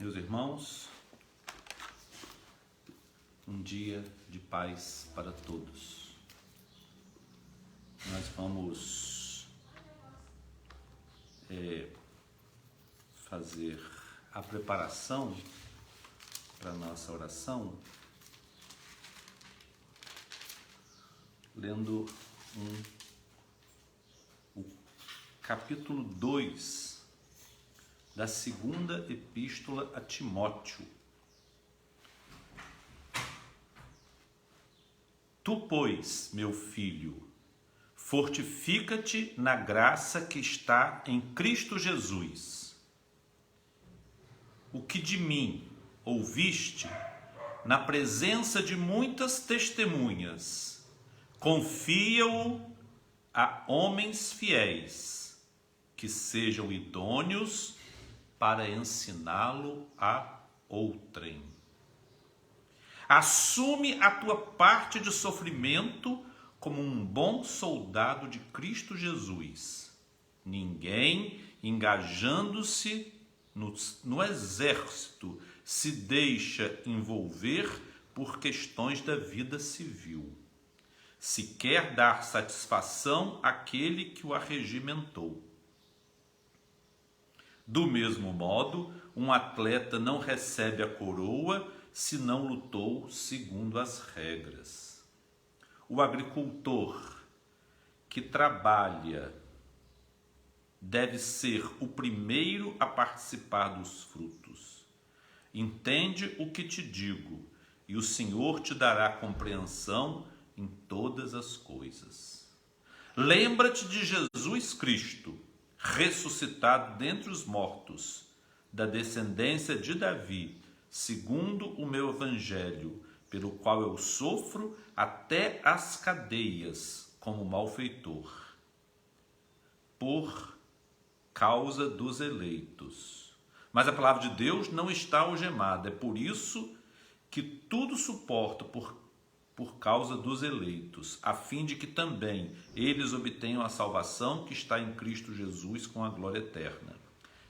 Meus irmãos, um dia de paz para todos. Nós vamos fazer a preparação para a nossa oração lendo o capítulo 2 da segunda epístola a Timóteo. Tu, pois, meu filho, fortifica-te na graça que está em Cristo Jesus. O que de mim ouviste na presença de muitas testemunhas, confia-o a homens fiéis, que sejam idôneos para ensiná-lo a outrem. Assume a tua parte de sofrimento como um bom soldado de Cristo Jesus. Ninguém, engajando-se no exército, se deixa envolver por questões da vida civil. Se quer dar satisfação àquele que o arregimentou. Do mesmo modo, um atleta não recebe a coroa se não lutou segundo as regras. O agricultor que trabalha deve ser o primeiro a participar dos frutos. Entende o que te digo, e o Senhor te dará compreensão em todas as coisas. Lembra-te de Jesus Cristo, ressuscitado dentre os mortos, da descendência de Davi, segundo o meu evangelho, pelo qual eu sofro até as cadeias como malfeitor, por causa dos eleitos. Mas a palavra de Deus não está algemada, é por isso que tudo suporto por causa dos eleitos, a fim de que também eles obtenham a salvação que está em Cristo Jesus com a glória eterna.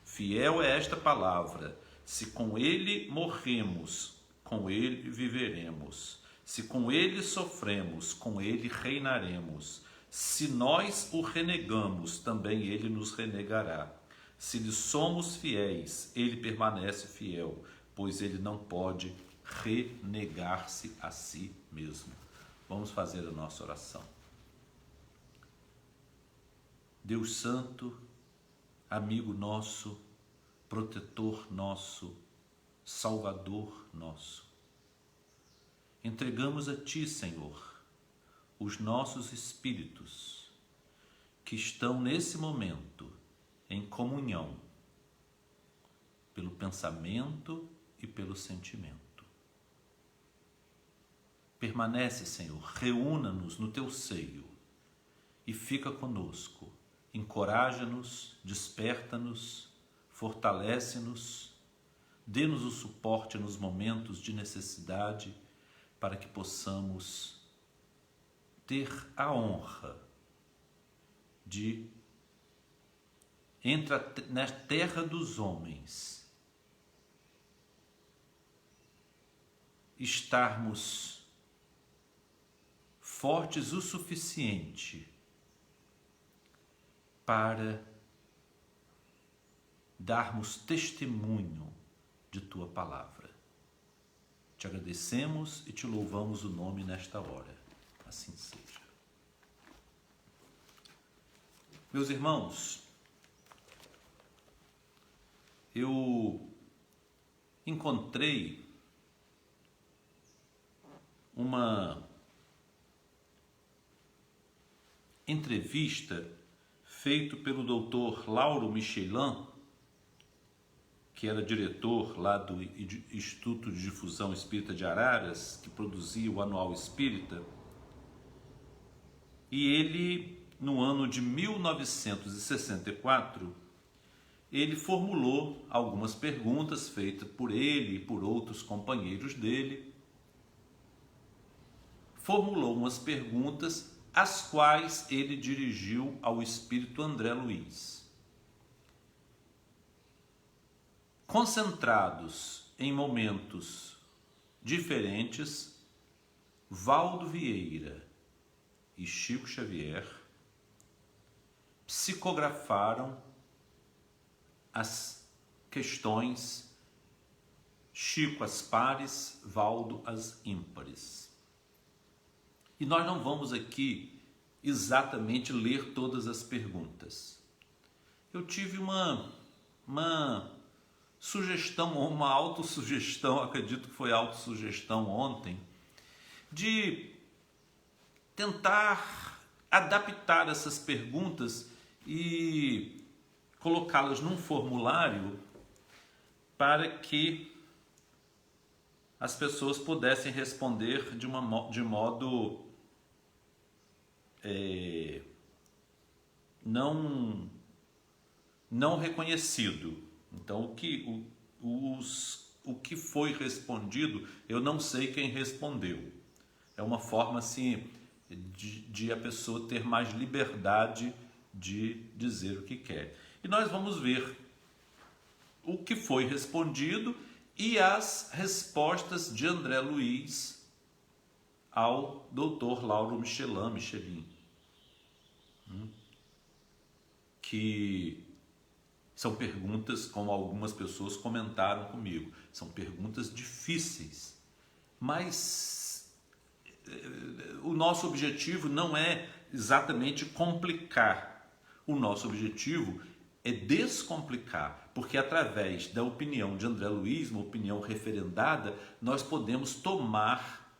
Fiel é esta palavra: se com ele morremos, com ele viveremos. Se com ele sofremos, com ele reinaremos. Se nós o renegamos, também ele nos renegará. Se lhe somos fiéis, ele permanece fiel, pois ele não pode renegar-se a si mesmo. Vamos fazer a nossa oração. Deus Santo, amigo nosso, protetor nosso, Salvador nosso, entregamos a Ti, Senhor, os nossos espíritos que estão nesse momento em comunhão pelo pensamento e pelo sentimento. Permanece, Senhor, reúna-nos no Teu seio e fica conosco, encoraja-nos, desperta-nos, fortalece-nos, dê-nos o suporte nos momentos de necessidade para que possamos ter a honra de, na terra dos homens, estarmos fortes o suficiente para darmos testemunho de Tua palavra. Te agradecemos e Te louvamos o nome nesta hora. Assim seja. Meus irmãos, eu encontrei uma entrevista feita pelo Dr. Lauro Michelin, que era diretor lá do Instituto de Difusão Espírita de Araras, que produzia o Anual Espírita, e ele, no ano de 1964, ele formulou algumas perguntas feitas por ele e por outros companheiros dele, formulou umas perguntas as quais ele dirigiu ao espírito André Luiz. concentrados em momentos diferentes, Valdo Vieira e Chico Xavier psicografaram as questões, Chico as pares, Valdo as ímpares. E nós não vamos aqui exatamente ler todas as perguntas. Eu tive uma sugestão, ou uma autossugestão, acredito que foi autossugestão ontem, de tentar adaptar essas perguntas e colocá-las num formulário para que as pessoas pudessem responder de modo não reconhecido. Então, o que foi respondido, eu não sei quem respondeu. É uma forma assim de a pessoa ter mais liberdade de dizer o que quer. E nós vamos ver o que foi respondido e as respostas de André Luiz ao Dr. Lauro Michelin, que são perguntas, como algumas pessoas comentaram comigo, são perguntas difíceis, mas o nosso objetivo não é exatamente complicar, o nosso objetivo é descomplicar, porque através da opinião de André Luiz, uma opinião referendada, nós podemos tomar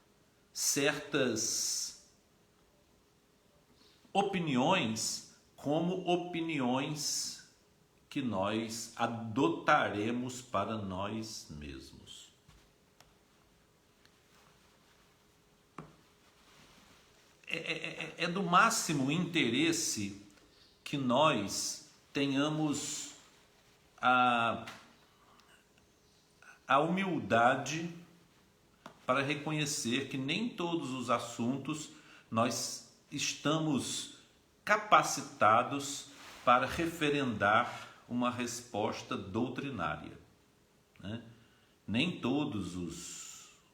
certas opiniões como opiniões que nós adotaremos para nós mesmos. É do máximo interesse que nós tenhamos a humildade para reconhecer que nem todos os assuntos nós estamos capacitados para referendar uma resposta doutrinária, né? Nem todos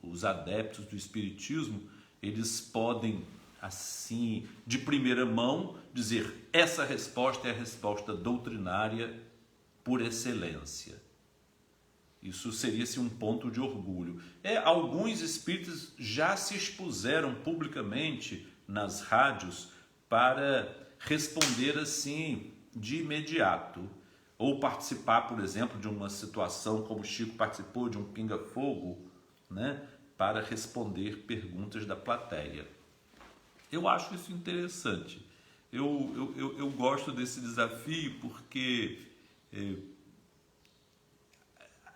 os adeptos do Espiritismo, eles podem, assim, de primeira mão, dizer essa resposta é a resposta doutrinária por excelência. Isso seria-se um ponto de orgulho. Alguns espíritas já se expuseram publicamente nas rádios para responder assim de imediato, ou participar, por exemplo, de uma situação como o Chico participou, de um pinga-fogo, né, para responder perguntas da plateia. Eu acho isso interessante. Eu gosto desse desafio porque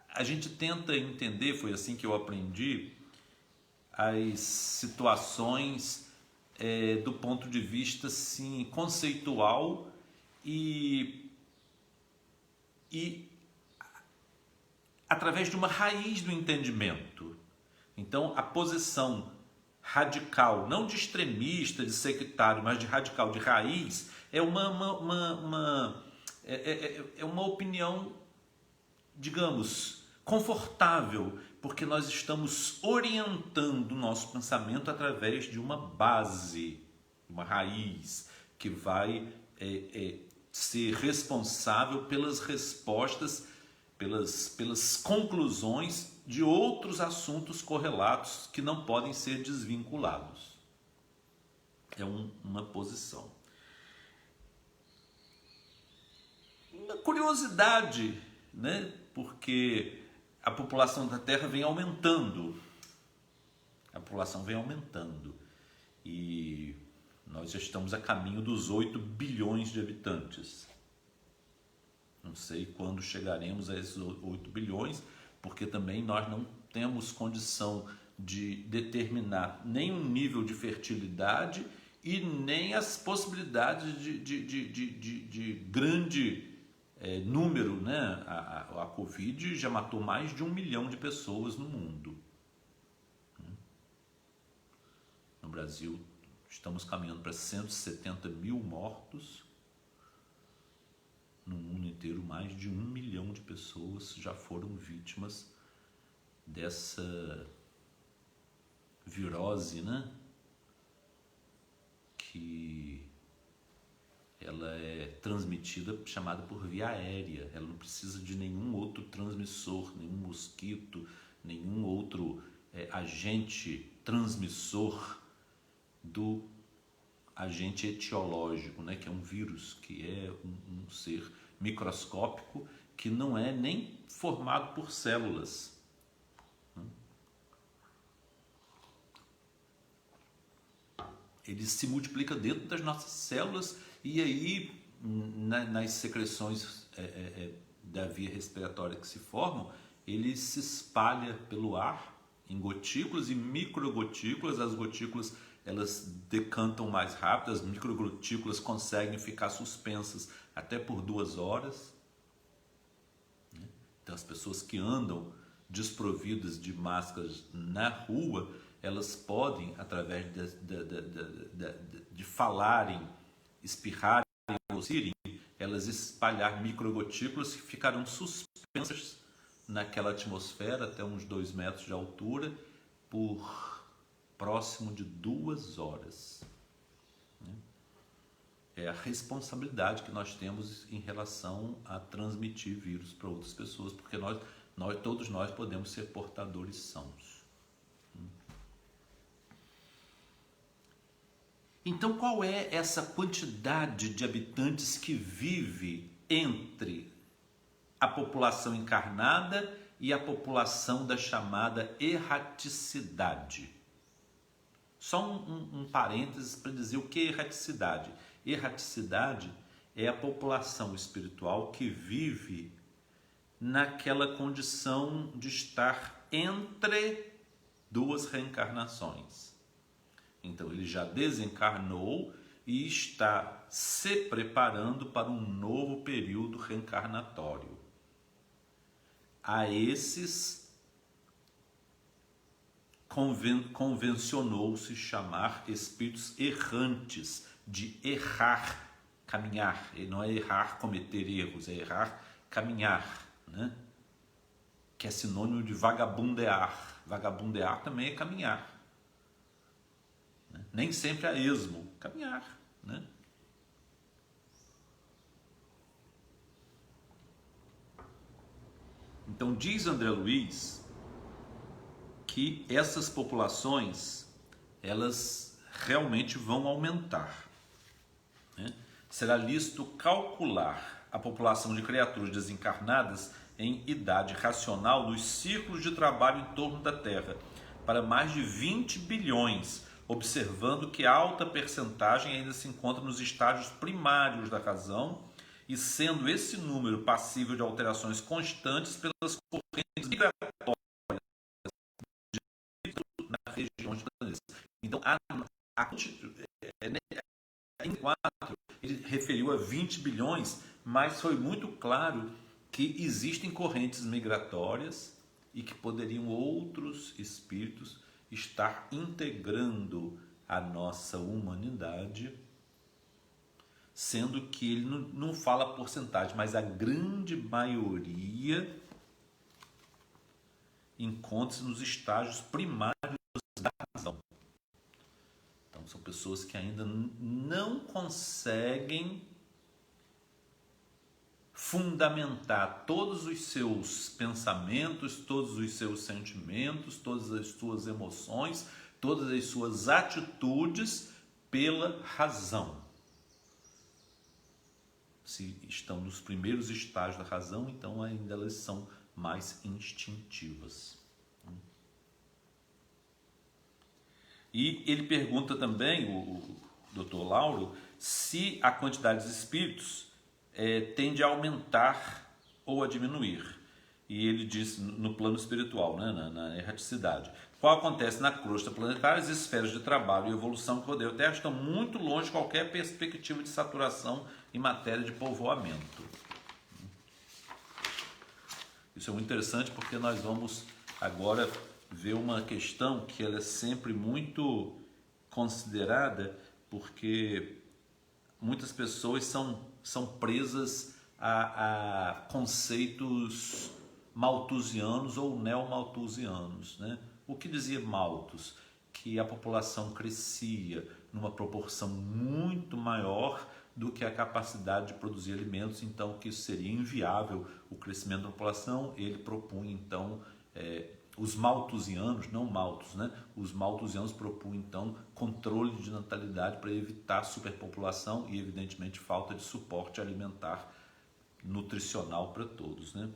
a gente tenta entender, foi assim que eu aprendi, as situações do ponto de vista assim, conceitual e através de uma raiz do entendimento. Então, a posição radical, não de extremista, de sectário, mas de radical, de raiz, é uma opinião, digamos, confortável, porque nós estamos orientando o nosso pensamento através de uma base, uma raiz, que vai ser responsável pelas respostas, pelas conclusões de outros assuntos correlatos que não podem ser desvinculados. É uma posição. Uma curiosidade, né? Porque a população da Terra vem aumentando. A população vem aumentando. E nós já estamos a caminho dos 8 bilhões de habitantes. Não sei quando chegaremos a esses 8 bilhões, porque também nós não temos condição de determinar nem um nível de fertilidade e nem as possibilidades de grande número, né? A Covid já matou mais de 1 milhão de pessoas no mundo. No Brasil, estamos caminhando para 170 mil mortos. no mundo inteiro, mais de 1 milhão de pessoas já foram vítimas dessa virose, né? Que ela é transmitida, chamada por via aérea. Ela não precisa de nenhum outro transmissor, nenhum mosquito, nenhum outro agente transmissor do agente etiológico, né? Que é um vírus, que é um ser microscópico que não é nem formado por células. Ele se multiplica dentro das nossas células e aí nas secreções da via respiratória que se formam, ele se espalha pelo ar em gotículas e microgotículas. As gotículas elas decantam mais rápido, as microgotículas conseguem ficar suspensas até por 2 horas. Então as pessoas que andam desprovidas de máscaras na rua, elas podem, através de falarem, espirrarem, tossirem, elas espalhar microgotículas que ficarão suspensas naquela atmosfera até uns 2 metros de altura por próximo de 2 horas. É a responsabilidade que nós temos em relação a transmitir vírus para outras pessoas, porque todos nós podemos ser portadores sãos. Então, qual é essa quantidade de habitantes que vive entre a população encarnada e a população da chamada erraticidade? Só um parênteses para dizer o que é erraticidade. Erraticidade é a população espiritual que vive naquela condição de estar entre 2 reencarnações. Então ele já desencarnou e está se preparando para um novo período reencarnatório. A esses convencionou-se chamar espíritos errantes, de errar, caminhar. E não é errar, cometer erros, é errar, caminhar, né? Que é sinônimo de vagabundear. Vagabundear também é caminhar. Nem sempre a esmo, caminhar, né? Então diz André Luiz que essas populações elas realmente vão aumentar, né? Será lícito calcular a população de criaturas desencarnadas em idade racional dos círculos de trabalho em torno da Terra para mais de 20 bilhões, observando que alta percentagem ainda se encontra nos estágios primários da razão e sendo esse número passível de alterações constantes pelas correntes migratórias na região de planeta. Então, em 4, ele referiu a 20 bilhões, mas foi muito claro que existem correntes migratórias e que poderiam outros espíritos estar integrando a nossa humanidade, sendo que ele não fala porcentagem, mas a grande maioria encontra-se nos estágios primários da razão. Então são pessoas que ainda não conseguem fundamentar todos os seus pensamentos, todos os seus sentimentos, todas as suas emoções, todas as suas atitudes pela razão. Se estão nos primeiros estágios da razão, então ainda elas são mais instintivas. E ele pergunta também, o Dr. Lauro, se a quantidade de espíritos tende a aumentar ou a diminuir. E ele diz no plano espiritual, né, na erraticidade. Qual acontece na crosta planetária, as esferas de trabalho e evolução que rodeiam a Terra estão muito longe de qualquer perspectiva de saturação em matéria de povoamento. Isso é muito interessante porque nós vamos agora ver uma questão que ela é sempre muito considerada, porque muitas pessoas são presas a conceitos malthusianos ou neomalthusianos, né? O que dizia Malthus? Que a população crescia numa proporção muito maior do que a capacidade de produzir alimentos, então que isso seria inviável o crescimento da população. Ele propunha então, os malthusianos, não Malthus, né? Os malthusianos propunham então controle de natalidade para evitar superpopulação e evidentemente falta de suporte alimentar nutricional para todos, né?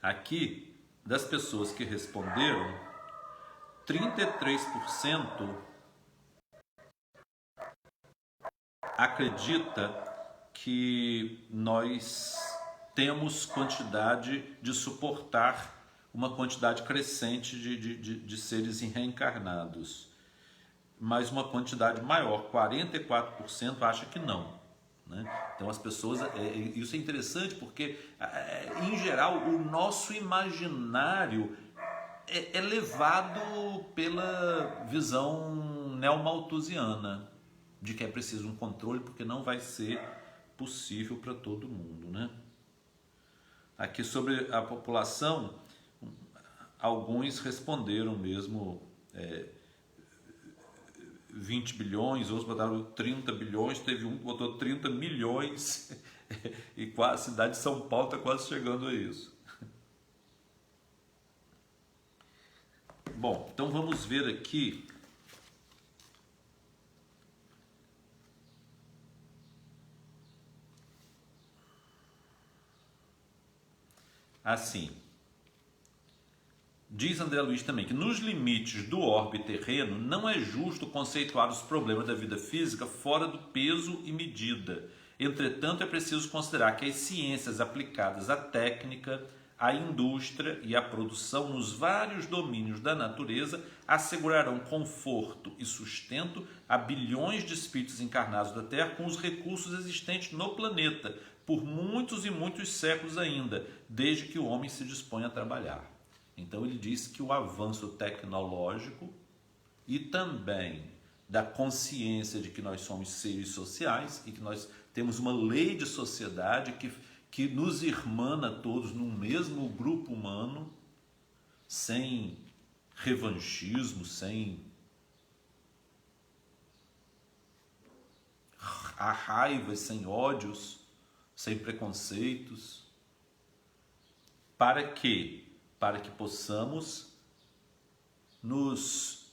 Aqui, das pessoas que responderam, 33% acredita que nós temos quantidade de suportar uma quantidade crescente de seres reencarnados, mas uma quantidade maior, 44%, acha que não, né? Então as pessoas, isso é interessante porque, em geral, o nosso imaginário é levado pela visão neomalthusiana, de que é preciso um controle porque não vai ser possível para todo mundo, né? Aqui sobre a população, alguns responderam mesmo 20 bilhões, outros botaram 30 bilhões, teve um que botou 30 milhões e a cidade de São Paulo está quase chegando a isso. Bom, então vamos ver aqui assim. Diz André Luiz também que nos limites do orbe terreno não é justo conceituar os problemas da vida física fora do peso e medida. Entretanto, é preciso considerar que as ciências aplicadas à técnica, à indústria e à produção nos vários domínios da natureza assegurarão conforto e sustento a bilhões de espíritos encarnados da Terra com os recursos existentes no planeta por muitos e muitos séculos ainda, desde que o homem se dispõe a trabalhar. Então ele diz que o avanço tecnológico e também da consciência de que nós somos seres sociais e que nós temos uma lei de sociedade que nos irmana todos num mesmo grupo humano, sem revanchismo, sem a raiva, sem ódios, sem preconceitos. Para quê? Para que possamos nos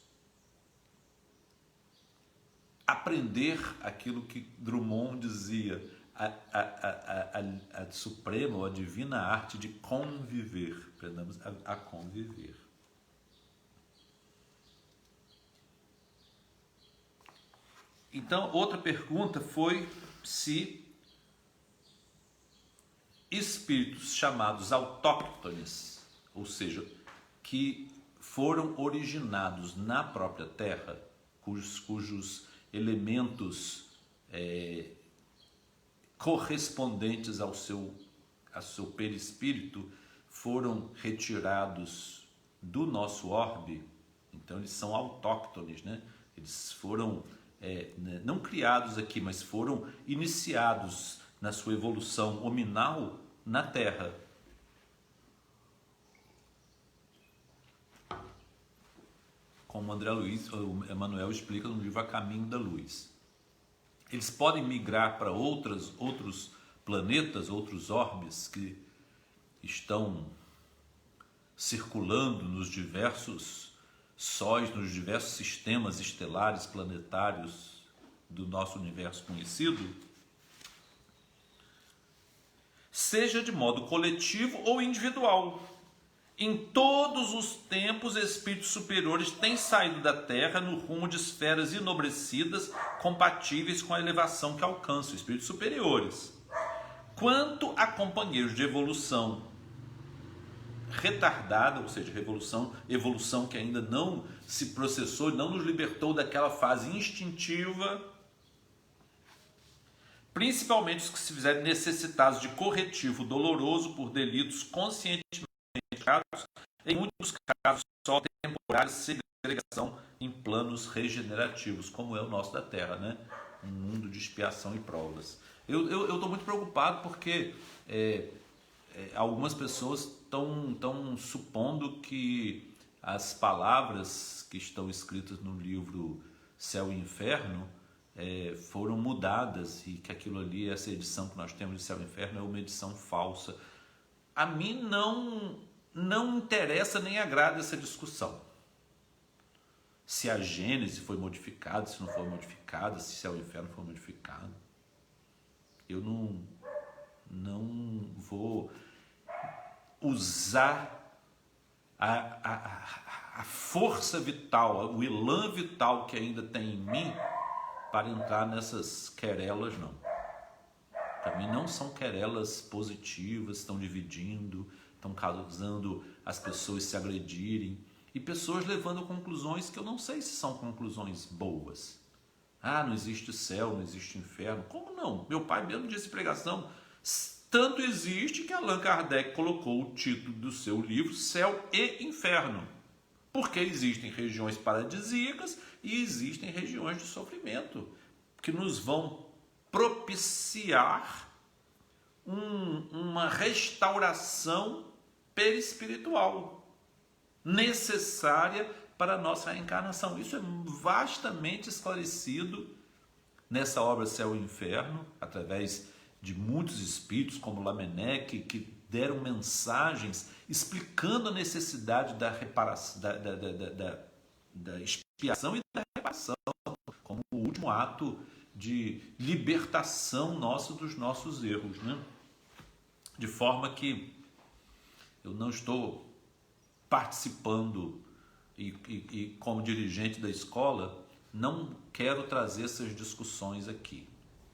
aprender aquilo que Drummond dizia, a suprema ou a divina arte de conviver. Aprendamos a conviver. Então, outra pergunta foi se espíritos chamados autóctones, ou seja, que foram originados na própria Terra, cujos elementos correspondentes ao seu perispírito foram retirados do nosso orbe, então eles são autóctones, né? Eles foram não criados aqui, mas foram iniciados na sua evolução hominal na Terra. Como André Luiz, o Emmanuel explica no livro A Caminho da Luz. Eles podem migrar para outros planetas, outros orbes que estão circulando nos diversos sóis, nos diversos sistemas estelares planetários do nosso universo conhecido, seja de modo coletivo ou individual. Em todos os tempos, espíritos superiores têm saído da Terra no rumo de esferas enobrecidas, compatíveis com a elevação que alcançam, espíritos superiores. Quanto a companheiros de evolução retardada, ou seja, evolução que ainda não se processou, não nos libertou daquela fase instintiva, principalmente os que se fizerem necessitados de corretivo doloroso por delitos conscientemente praticados, em muitos casos só temporária segregação em planos regenerativos, como é o nosso da Terra, né? um mundo de expiação e provas. Eu estou muito preocupado porque algumas pessoas estão supondo que as palavras que estão escritas no livro Céu e Inferno foram mudadas e que aquilo ali, essa edição que nós temos de Céu e Inferno, é uma edição falsa. A mim não interessa nem agrada essa discussão. Se a Gênese foi modificada, se não foi modificada, se Céu e Inferno foi modificado. Eu não vou usar a força vital, o elan vital que ainda tem em mim para entrar nessas querelas, não. Para mim não são querelas positivas, estão dividindo, estão causando as pessoas se agredirem e pessoas levando conclusões que eu não sei se são conclusões boas. Não existe céu, não existe inferno. Como não? Meu pai mesmo disse em pregação, tanto existe que Allan Kardec colocou o título do seu livro Céu e Inferno, porque existem regiões paradisíacas e existem regiões de sofrimento que nos vão propiciar uma restauração perispiritual necessária para a nossa reencarnação. Isso é vastamente esclarecido nessa obra Céu e Inferno, através de muitos espíritos como Lamennais, que deram mensagens explicando a necessidade da reparação, da expiação e da reparação, como o último ato de libertação nossa dos nossos erros, né? De forma que eu não estou participando e como dirigente da escola, não quero trazer essas discussões aqui.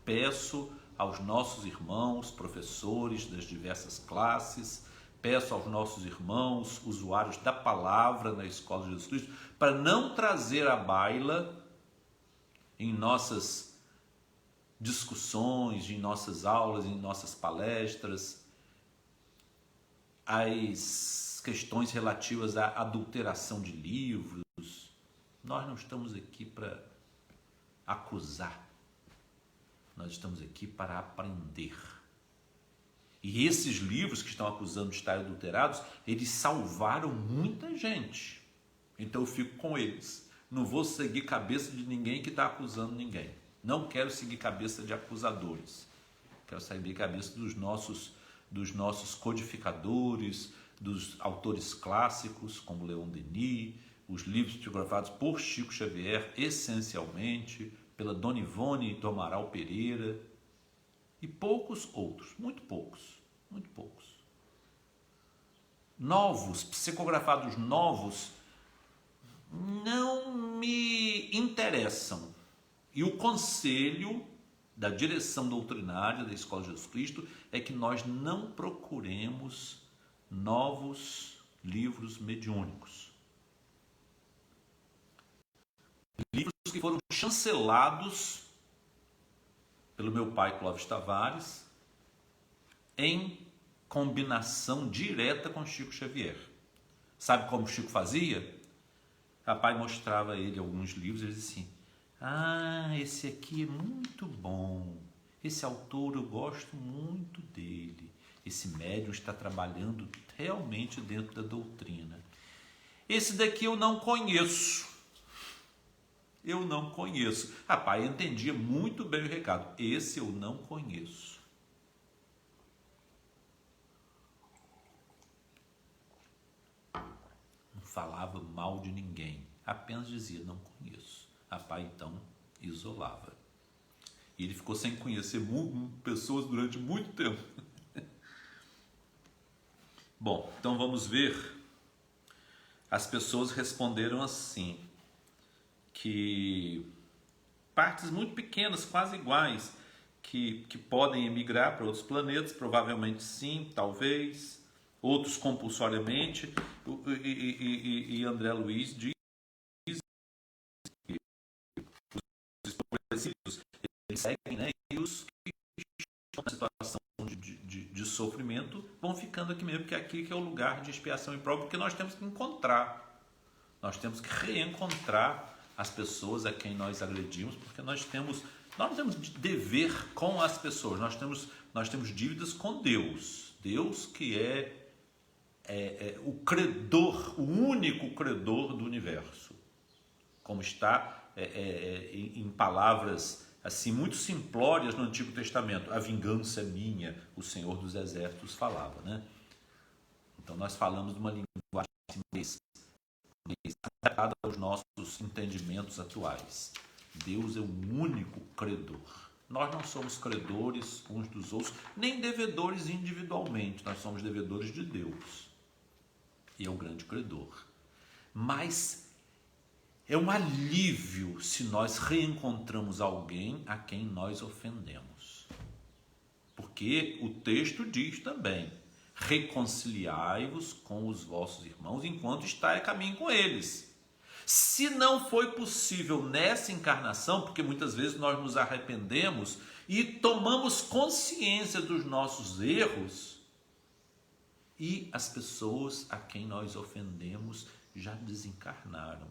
Peço aos nossos irmãos, professores das diversas classes, peço aos nossos irmãos, usuários da palavra na Escola de Jesus Cristo, para não trazer à baila em nossas discussões, em nossas aulas, em nossas palestras, as questões relativas à adulteração de livros. Nós não estamos aqui para acusar, nós estamos aqui para aprender. E esses livros que estão acusando de estar adulterados, eles salvaram muita gente. Então eu fico com eles. Não vou seguir cabeça de ninguém que está acusando ninguém. Não quero seguir cabeça de acusadores. Quero seguir cabeça dos nossos codificadores, dos autores clássicos, como Leon Denis, os livros psicografados por Chico Xavier, essencialmente, pela Dona Ivone do Amaral Pereira, e poucos outros, muito poucos. Novos, psicografados novos, não me interessam. E o conselho da direção doutrinária da Escola de Jesus Cristo é que nós não procuremos novos livros mediúnicos. Livros que foram chancelados pelo meu pai Clóvis Tavares em combinação direta com Chico Xavier. Sabe como Chico fazia? Papai mostrava a ele alguns livros e ele dizia assim: esse aqui é muito bom, esse autor eu gosto muito dele, esse médium está trabalhando realmente dentro da doutrina. Esse daqui eu não conheço. Pai entendia muito bem o recado. Esse eu não conheço. Não falava mal de ninguém, apenas dizia: não conheço. Pai então isolava. E ele ficou sem conhecer pessoas durante muito tempo. Bom, então vamos ver. As pessoas responderam assim, que partes muito pequenas, quase iguais, que podem emigrar para outros planetas, provavelmente sim, talvez, outros compulsoriamente, e André Luiz diz que os esclarecidos, eles seguem, né, e os que estão na situação de sofrimento vão ficando aqui mesmo, porque aqui que é o lugar de expiação e prova, porque nós temos que encontrar, nós temos que reencontrar as pessoas a quem nós agredimos, porque nós temos Nós não temos dever com as pessoas, nós temos dívidas com Deus. Deus que é o credor, o único credor do universo. Como está em palavras assim muito simplórias no Antigo Testamento. A vingança é minha, o Senhor dos Exércitos falava, né? Então nós falamos de uma linguagem mais adaptada aos nossos entendimentos atuais. Deus é o único credor. Nós não somos credores uns dos outros, nem devedores individualmente. Nós somos devedores de Deus. E é o grande credor. Mas é um alívio se nós reencontramos alguém a quem nós ofendemos. Porque o texto diz também: reconciliai-vos com os vossos irmãos enquanto está a caminho com eles. Se não foi possível nessa encarnação, porque muitas vezes nós nos arrependemos e tomamos consciência dos nossos erros, e as pessoas a quem nós ofendemos já desencarnaram.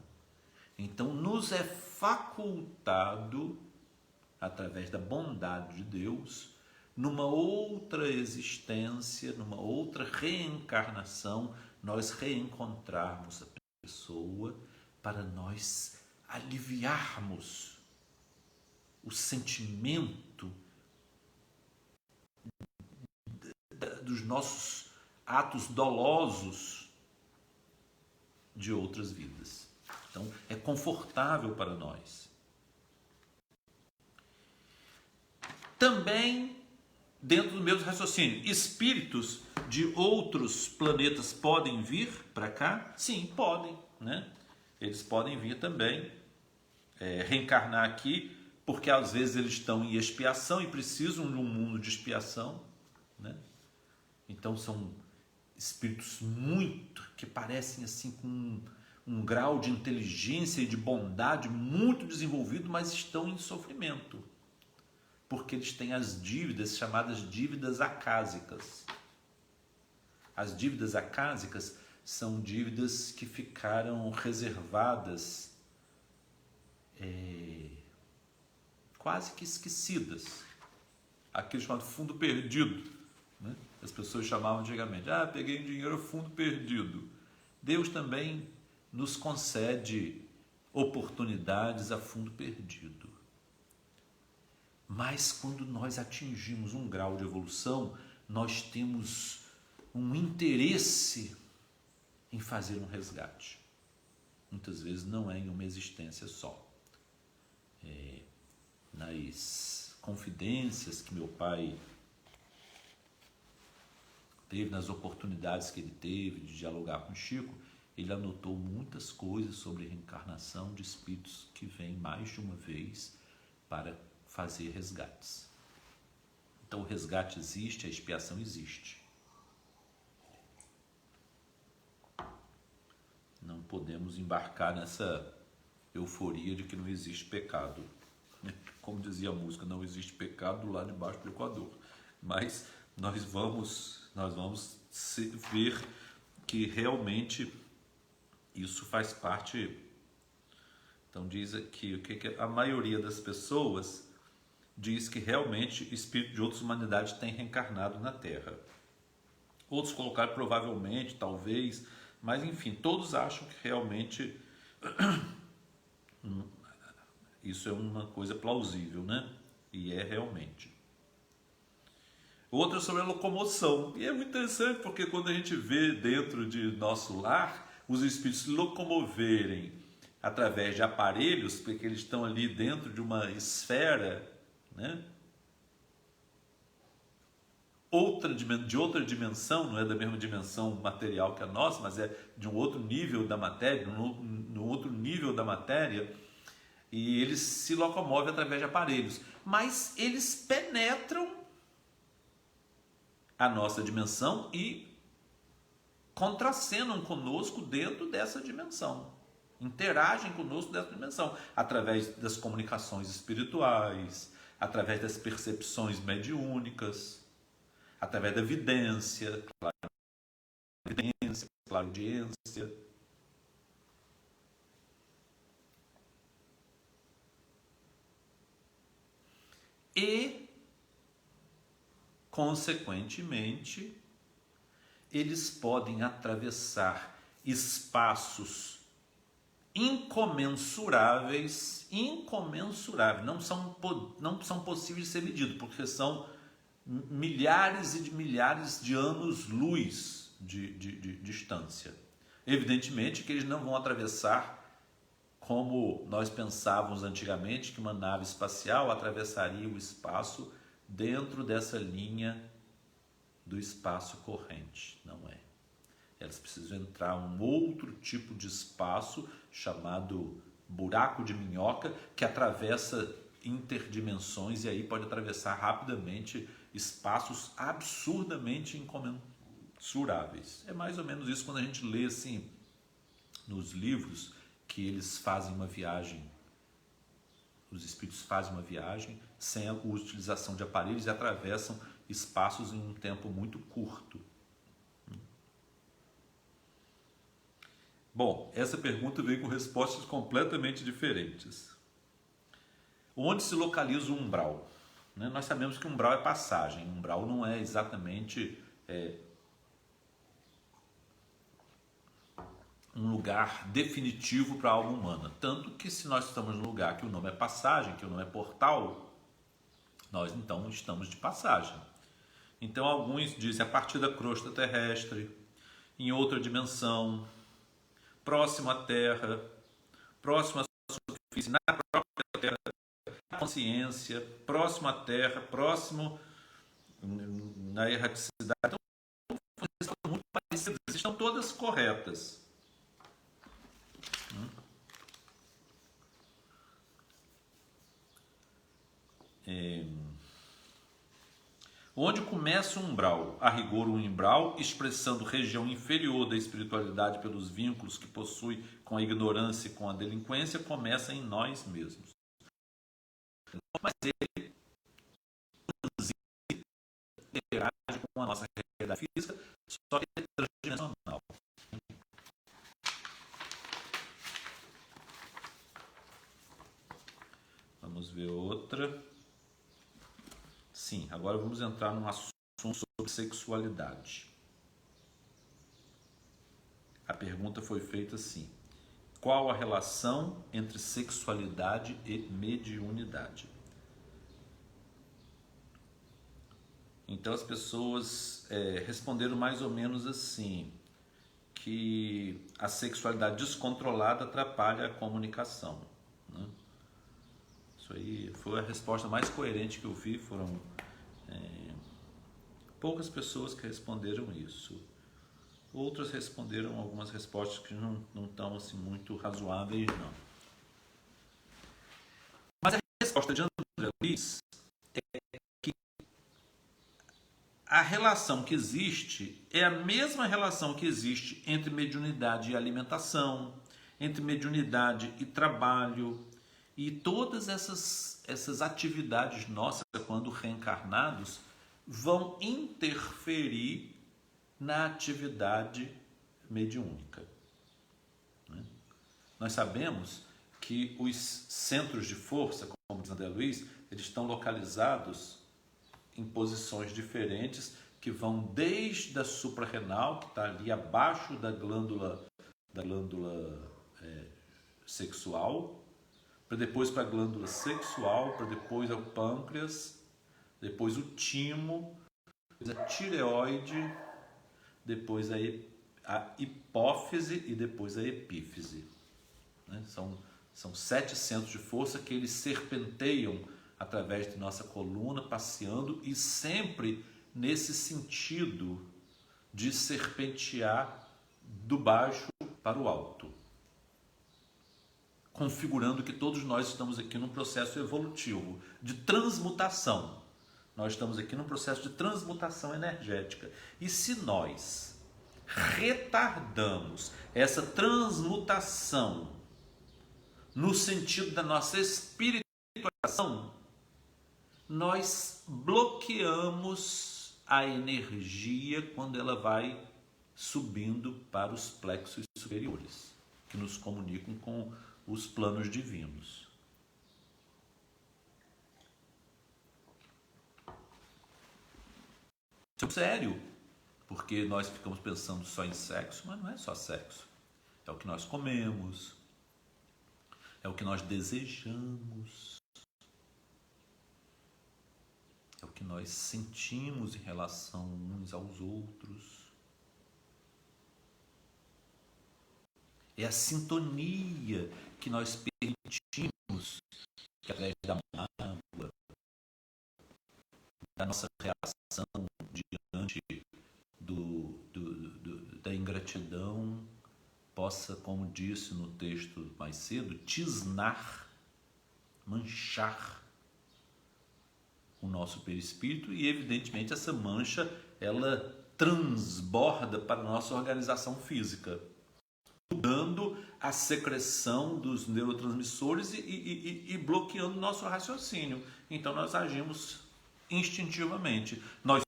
Então nos é facultado, através da bondade de Deus, numa outra existência, numa outra reencarnação, nós reencontrarmos a pessoa para nós aliviarmos o sentimento dos nossos atos dolosos de outras vidas. Então, é confortável para nós. Também, dentro do mesmo raciocínio, espíritos de outros planetas podem vir para cá? Sim, podem, né? Eles podem vir também, reencarnar aqui, porque às vezes eles estão em expiação e precisam de um mundo de expiação, né? Então são espíritos que parecem assim com um grau de inteligência e de bondade muito desenvolvido, mas estão em sofrimento, porque eles têm as dívidas chamadas dívidas acásicas. As dívidas acásicas são dívidas que ficaram reservadas, quase que esquecidas. Aquele chamado fundo perdido, né? As pessoas chamavam antigamente: peguei dinheiro fundo perdido. Deus também nos concede oportunidades a fundo perdido. Mas quando nós atingimos um grau de evolução, nós temos um interesse em fazer um resgate. Muitas vezes não é em uma existência só. Nas confidências que meu pai teve, nas oportunidades que ele teve de dialogar com Chico, ele anotou muitas coisas sobre reencarnação de espíritos que vêm mais de uma vez para fazer resgates. Então o resgate existe, a expiação existe. Não podemos embarcar nessa euforia de que não existe pecado. Como dizia a música, não existe pecado lá debaixo do Equador. Mas nós vamos ver que realmente isso faz parte. Então diz aqui que a maioria das pessoas diz que realmente espírito de outras humanidades tem reencarnado na Terra. Outros colocaram provavelmente, talvez, mas enfim, todos acham que realmente isso é uma coisa plausível, né? E é realmente. Outra sobre a locomoção. E é muito interessante porque quando a gente vê dentro de nosso lar os espíritos se locomoverem através de aparelhos, porque eles estão ali dentro de uma esfera, né? De outra dimensão, não é da mesma dimensão material que a nossa, mas é de um outro nível da matéria, no outro nível da matéria, e eles se locomovem através de aparelhos, mas eles penetram a nossa dimensão e contracenam conosco dentro dessa dimensão, interagem conosco dessa dimensão, através das comunicações espirituais, através das percepções mediúnicas, através da vidência, clareaudiência. e, consequentemente, eles podem atravessar espaços incomensuráveis, não são possíveis de ser medidos, porque são milhares e milhares de anos-luz de distância. Evidentemente que eles não vão atravessar como nós pensávamos antigamente, que uma nave espacial atravessaria o espaço dentro dessa linha do espaço corrente. Não é. Elas precisam entrar um outro tipo de espaço chamado buraco de minhoca, que atravessa interdimensões e aí pode atravessar rapidamente espaços absurdamente incomensuráveis. É mais ou menos isso quando a gente lê assim nos livros que eles fazem uma viagem, os espíritos fazem uma viagem sem a utilização de aparelhos e atravessam espaços em um tempo muito curto. Bom, essa pergunta veio com respostas completamente diferentes. Onde se localiza o umbral? Nós sabemos que umbral é passagem. Umbral não é exatamente um lugar definitivo para a alma humana. Tanto que se nós estamos num lugar que o nome é passagem, que o nome é portal, nós então estamos de passagem. Então alguns dizem a partir da crosta terrestre, em outra dimensão, próximo à Terra, próximo à superfície, na própria Terra, na consciência, próximo à Terra, próximo na erraticidade. Então, estão muito parecidas, estão todas corretas. Onde começa o umbral? A rigor, o umbral, expressando região inferior da espiritualidade pelos vínculos que possui com a ignorância e com a delinquência, começa em nós mesmos. Mas ele interage com a nossa realidade física, só que é transdimensional. Vamos ver outra. Sim, agora vamos entrar num assunto sobre sexualidade. A pergunta foi feita assim: qual a relação entre sexualidade e mediunidade? Então as pessoas responderam mais ou menos assim, que a sexualidade descontrolada atrapalha a comunicação, né? Isso aí foi a resposta mais coerente que eu vi. Foram poucas pessoas que responderam isso. Outras responderam algumas respostas que não estão assim muito razoáveis, não. Mas a resposta de André Luiz é que a relação que existe é a mesma relação que existe entre mediunidade e alimentação, entre mediunidade e trabalho, e todas essas atividades nossas, quando reencarnados, vão interferir na atividade mediúnica. Nós sabemos que os centros de força, como diz André Luiz, eles estão localizados em posições diferentes, que vão desde a suprarrenal, que está ali abaixo da glândula sexual, para depois para a glândula sexual, para depois ao pâncreas, depois o timo, depois a tireoide, depois a hipófise e depois a epífise. São 7 centros de força que eles serpenteiam através de nossa coluna, passeando e sempre nesse sentido de serpentear do baixo para o alto, configurando que todos nós estamos aqui num processo evolutivo de transmutação. Nós estamos aqui num processo de transmutação energética. E se nós retardamos essa transmutação no sentido da nossa espiritualização, nós bloqueamos a energia quando ela vai subindo para os plexos superiores, que nos comunicam com os planos divinos. Isso é sério, porque nós ficamos pensando só em sexo, mas não é só sexo. É o que nós comemos, é o que nós desejamos, é o que nós sentimos em relação uns aos outros. É a sintonia que nós permitimos que, através da mágoa, da nossa reação diante da ingratidão, possa, como disse no texto mais cedo, tisnar, manchar o nosso perispírito, e evidentemente essa mancha ela transborda para a nossa organização física, mudando a secreção dos neurotransmissores e bloqueando o nosso raciocínio. Então nós agimos instintivamente. Nós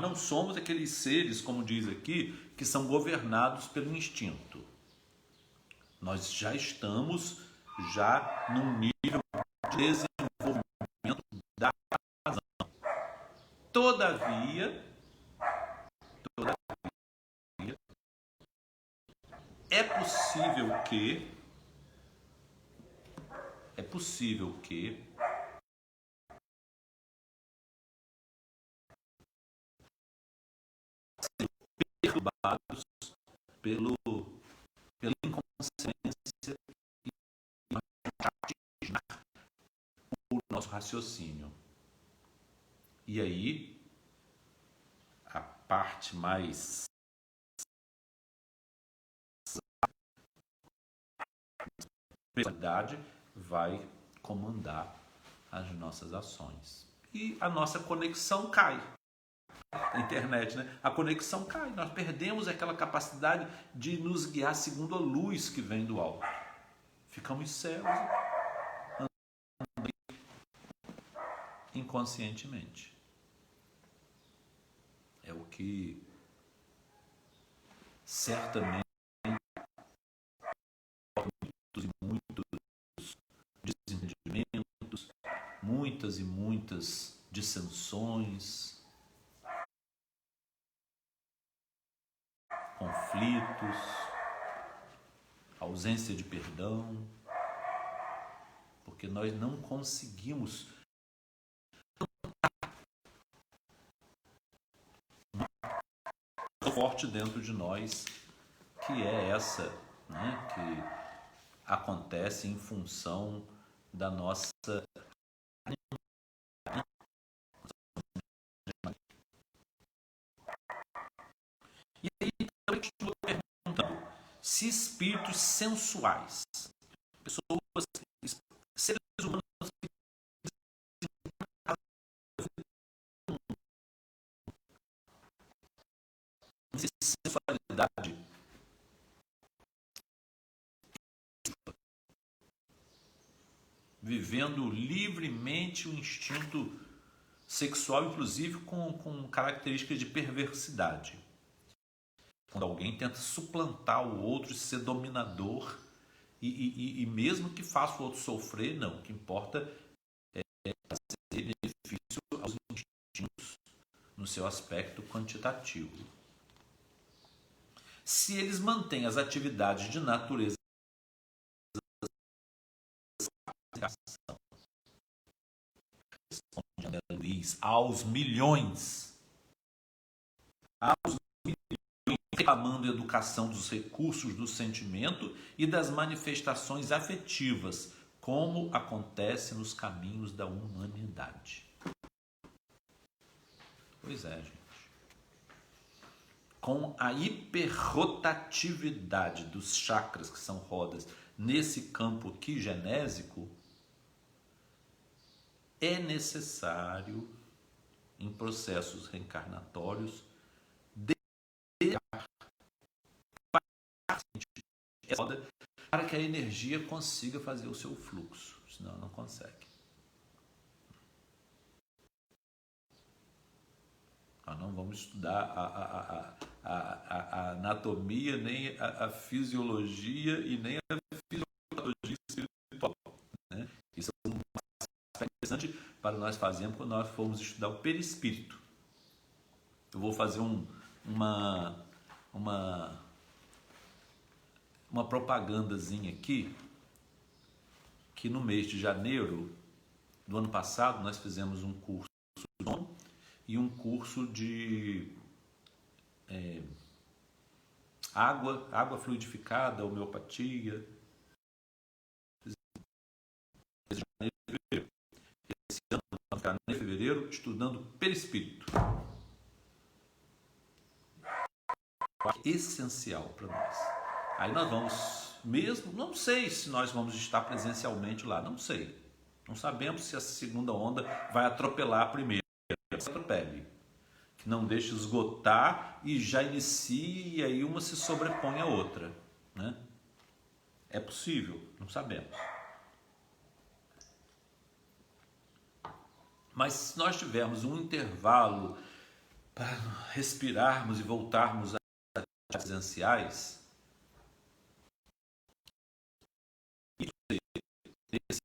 não somos aqueles seres, como diz aqui, que são governados pelo instinto. Nós já estamos num nível de desenvolvimento da razão. Todavia, é possível que perturbados pela inconsciência e o nosso raciocínio. E aí, a parte mais personalidade vai comandar as nossas ações. E a nossa conexão cai. A internet, né? A conexão cai. Nós perdemos aquela capacidade de nos guiar segundo a luz que vem do alto. Ficamos cegos inconscientemente. É o que certamente muitos desentendimentos, muitas e muitas dissensões, conflitos, ausência de perdão, porque nós não conseguimos forte dentro de nós, que é essa, né, que acontece em função da nossa. E aí então, eu estou perguntando se espíritos sensuais, pessoas, seres humanos, sensualidade, vivendo livremente o instinto sexual, inclusive com características de perversidade. Quando alguém tenta suplantar o outro, ser dominador, e mesmo que faça o outro sofrer, não. O que importa é trazer benefício aos instintos no seu aspecto quantitativo. Se eles mantêm as atividades de natureza aos milhões, reclamando a educação dos recursos do sentimento e das manifestações afetivas, como acontece nos caminhos da humanidade. Pois é, gente. Com a hiperrotatividade dos chakras, que são rodas, nesse campo aqui genésico, é necessário, em processos reencarnatórios, para que a energia consiga fazer o seu fluxo, senão não consegue. Nós não vamos estudar a anatomia, nem a fisiologia e nem a fisiologia espiritual, né? Isso é um aspecto interessante para nós fazermos quando nós formos estudar o perispírito. Eu vou fazer uma propagandazinha aqui, que no mês de janeiro do ano passado nós fizemos um curso de som e um curso de água fluidificada, homeopatia. Esse ano vamos ficar em fevereiro estudando perispírito. Essencial para nós. Aí nós vamos, mesmo, não sei se nós vamos estar presencialmente lá, não sei. Não sabemos se a segunda onda vai atropelar a primeira. Se atropele. Que não deixe esgotar e já inicie e aí uma se sobrepõe à outra. Né? É possível, não sabemos. Mas se nós tivermos um intervalo para respirarmos e voltarmos às atividades presenciais, esse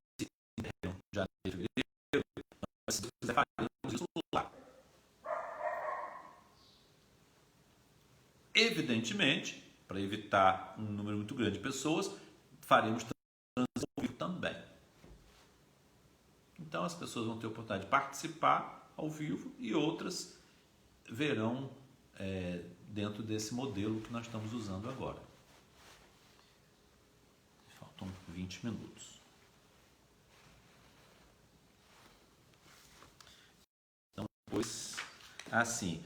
janeiro, fevereiro, se Deus quiser, faremos isso lá. Evidentemente, para evitar um número muito grande de pessoas, faremos transmissão também. Então as pessoas vão ter a oportunidade de participar ao vivo e outras verão dentro desse modelo que nós estamos usando agora. Faltam 20 minutos. Então, depois, assim,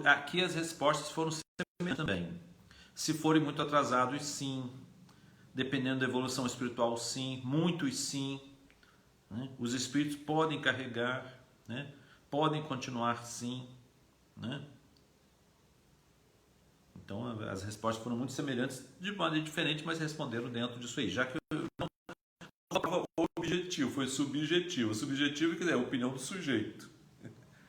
aqui as respostas foram semelhantes também. Se forem muito atrasados, sim. Dependendo da evolução espiritual, sim. Muitos, sim. Né? Os espíritos podem carregar, né? Podem continuar, sim. Né? Então, as respostas foram muito semelhantes, de maneira diferente, mas responderam dentro disso aí. Já que eu não falava objetivo, foi subjetivo. Subjetivo quer dizer, é a opinião do sujeito.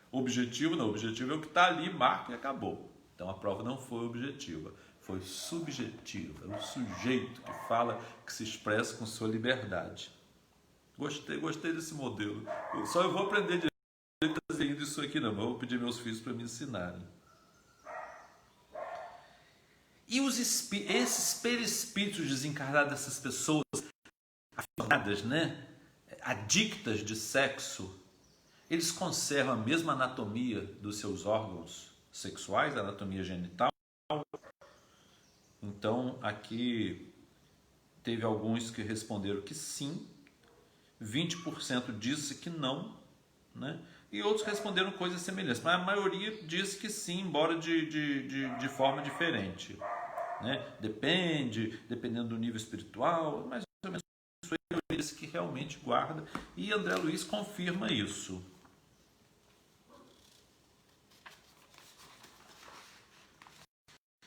Objetivo não, objetivo é o que está ali, marca e acabou. Então, a prova não foi objetiva. Foi subjetiva, é o sujeito que fala, que se expressa com sua liberdade. Gostei desse modelo. Só eu vou aprender direito ainda isso aqui não, mas eu vou pedir meus filhos para me ensinarem. E esses perispíritos desencarnados dessas pessoas aficionadas, né, adictas de sexo, eles conservam a mesma anatomia dos seus órgãos sexuais, a anatomia genital? Então, aqui teve alguns que responderam que sim, 20% disse que não, né? E outros responderam coisas semelhantes, mas a maioria disse que sim, embora de forma diferente. Né? Dependendo do nível espiritual, mais ou menos isso é esse que realmente guarda, e André Luiz confirma isso.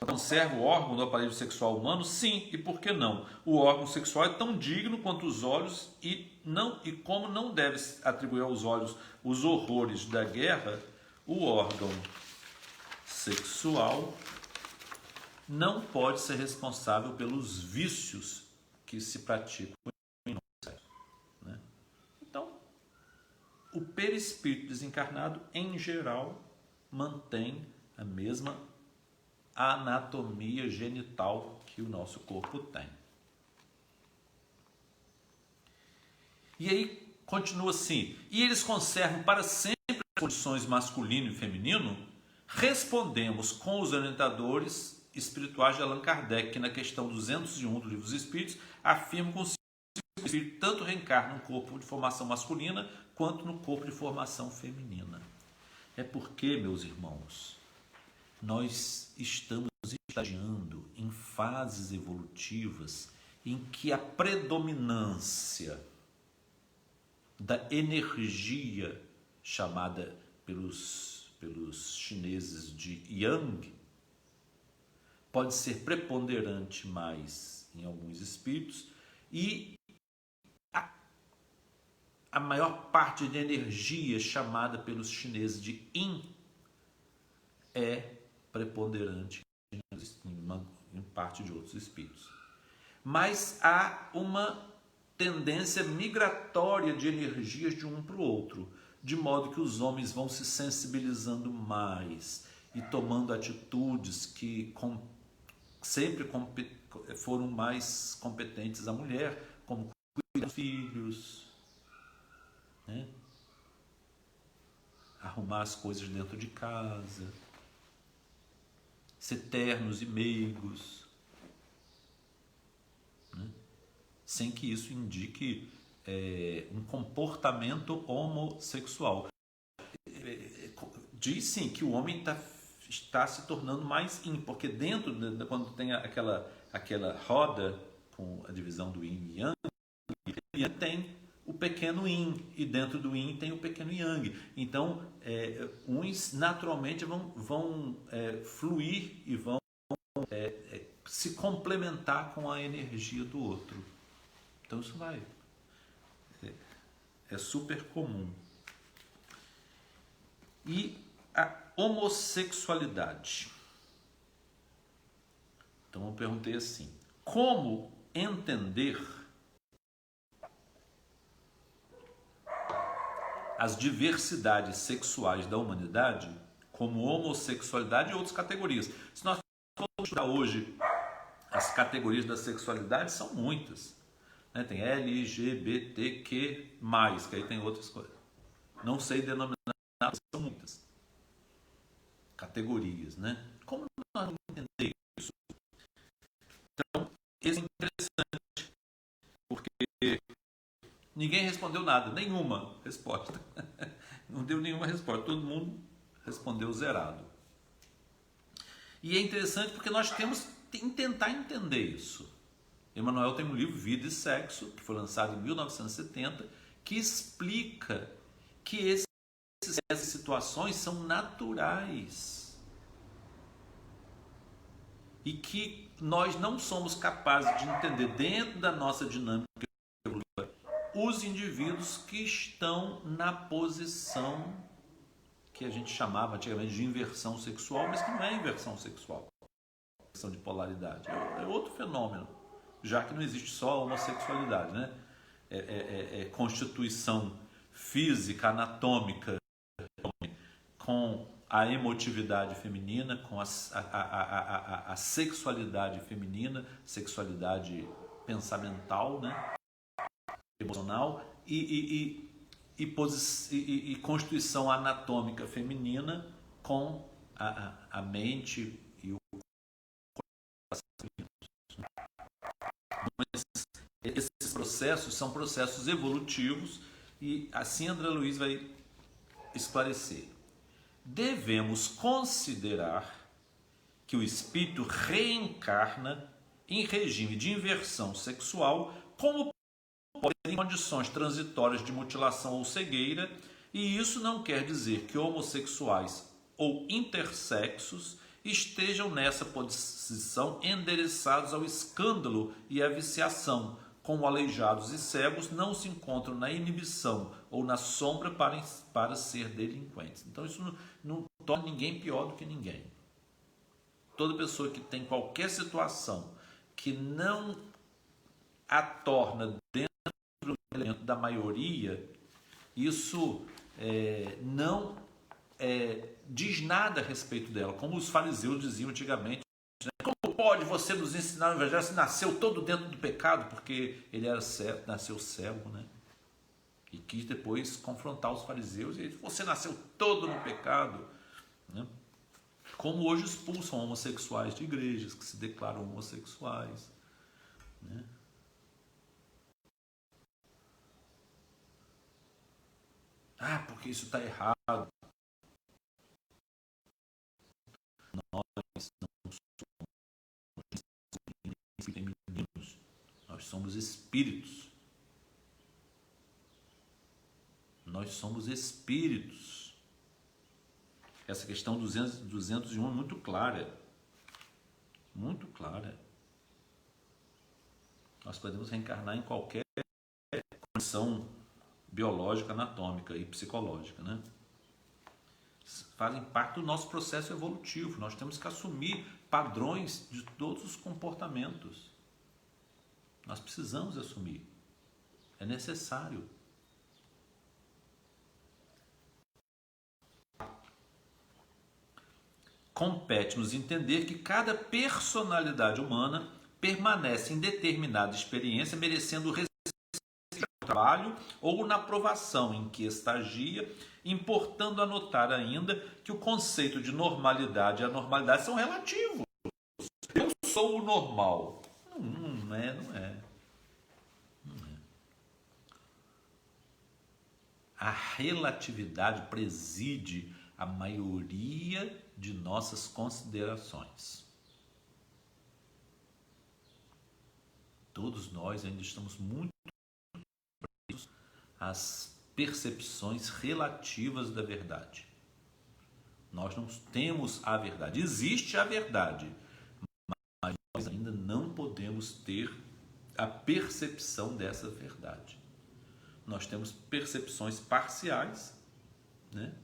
Conserva o órgão do aparelho sexual humano? Sim, e por que não? O órgão sexual é tão digno quanto os olhos e como não deve atribuir aos olhos os horrores da guerra, o órgão sexual não pode ser responsável pelos vícios que se praticam em sexo. Né? Então, o perispírito desencarnado, em geral, mantém a mesma anatomia genital que o nosso corpo tem. E aí continua assim: e eles conservam para sempre as condições masculino e feminino? Respondemos com os orientadores espirituais de Allan Kardec, que na questão 201 do Livro dos Espíritos afirma que o espírito tanto reencarna no corpo de formação masculina quanto no corpo de formação feminina. É porque, meus irmãos, nós estamos estagiando em fases evolutivas em que a predominância da energia chamada pelos chineses de Yang pode ser preponderante mais em alguns espíritos e a maior parte de energia chamada pelos chineses de Yin é preponderante em parte de outros espíritos. Mas há uma tendência migratória de energias de um para o outro, de modo que os homens vão se sensibilizando mais e tomando atitudes que sempre foram mais competentes a mulher, como cuidar dos filhos, né? Arrumar as coisas dentro de casa, ser ternos e meigos, né? Sem que isso indique um comportamento homossexual. Diz sim que o homem está se tornando mais yin, porque dentro, quando tem aquela roda com a divisão do yin e yang, tem o pequeno yin, e dentro do yin tem o pequeno yang. Então, uns naturalmente vão fluir e vão se complementar com a energia do outro. Então isso é super comum. E a homossexualidade. Então eu perguntei assim: como entender as diversidades sexuais da humanidade, como homossexualidade e outras categorias? Se nós formos estudar hoje as categorias da sexualidade, são muitas, né? Tem LGBTQ+, que aí tem outras coisas. Não sei denominar, são muitas categorias, né? Como nós vamos entender isso? Então, isso é interessante, porque ninguém respondeu nada, nenhuma resposta. Não deu nenhuma resposta, todo mundo respondeu zerado. E é interessante porque nós temos que tentar entender isso. Emmanuel tem um livro, Vida e Sexo, que foi lançado em 1970, que explica que essas situações são naturais e que nós não somos capazes de entender dentro da nossa dinâmica os indivíduos que estão na posição que a gente chamava antigamente de inversão sexual, mas que não é inversão sexual, inversão de polaridade, é outro fenômeno, já que não existe só a homossexualidade, né? Constituição física, anatômica, com a emotividade feminina, com a sexualidade feminina, sexualidade pensamental, né? Emocional, e constituição anatômica feminina com a mente e o esses processos são processos evolutivos, e assim André Luiz vai esclarecer. Devemos considerar que o espírito reencarna em regime de inversão sexual, como pode ter em condições transitórias de mutilação ou cegueira, e isso não quer dizer que homossexuais ou intersexos estejam nessa posição endereçados ao escândalo e à viciação, como aleijados e cegos não se encontram na inibição ou na sombra para ser delinquentes. Então isso não torna ninguém pior do que ninguém. Toda pessoa que tem qualquer situação que não a torna dentro do elemento da maioria, isso não diz nada a respeito dela, como os fariseus diziam antigamente. Como pode você nos ensinar o evangelho se nasceu todo dentro do pecado? Porque ele era cego, nasceu cego, né? E quis depois confrontar os fariseus e ele disse: você nasceu todo no pecado, né? Como hoje expulsam homossexuais de igrejas que se declaram homossexuais, né? Ah, porque isso está errado. Nós não somos femininos, nós somos espíritos. Nós somos espíritos. Essa questão 201 é muito clara. Muito clara. Nós podemos reencarnar em qualquer condição biológica, anatômica e psicológica, né? Fazem parte do nosso processo evolutivo. Nós temos que assumir padrões de todos os comportamentos. Nós precisamos assumir. É necessário. Compete-nos entender que cada personalidade humana permanece em determinada experiência, merecendo respeito no trabalho ou na provação em que estagia, importando anotar ainda que o conceito de normalidade e anormalidade são relativos. Eu sou o normal. Não é. A relatividade preside a maioria de nossas considerações. Todos nós ainda estamos muito presos às percepções relativas da verdade. Nós não temos a verdade. Existe a verdade, mas nós ainda não podemos ter a percepção dessa verdade. Nós temos percepções parciais, né?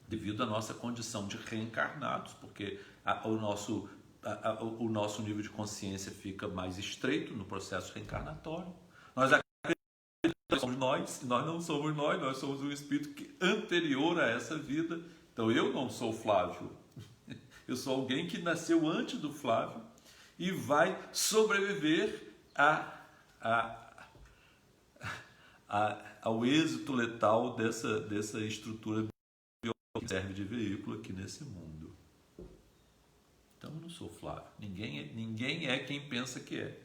Devido à nossa condição de reencarnados, porque o nosso nível de consciência fica mais estreito no processo reencarnatório. Nós acreditamos que somos nós, e nós não somos nós somos um espírito anterior a essa vida. Então eu não sou Flávio, eu sou alguém que nasceu antes do Flávio e vai sobreviver ao êxito letal dessa estrutura que serve de veículo aqui nesse mundo. Então eu não sou Flávio. Ninguém é quem pensa que é.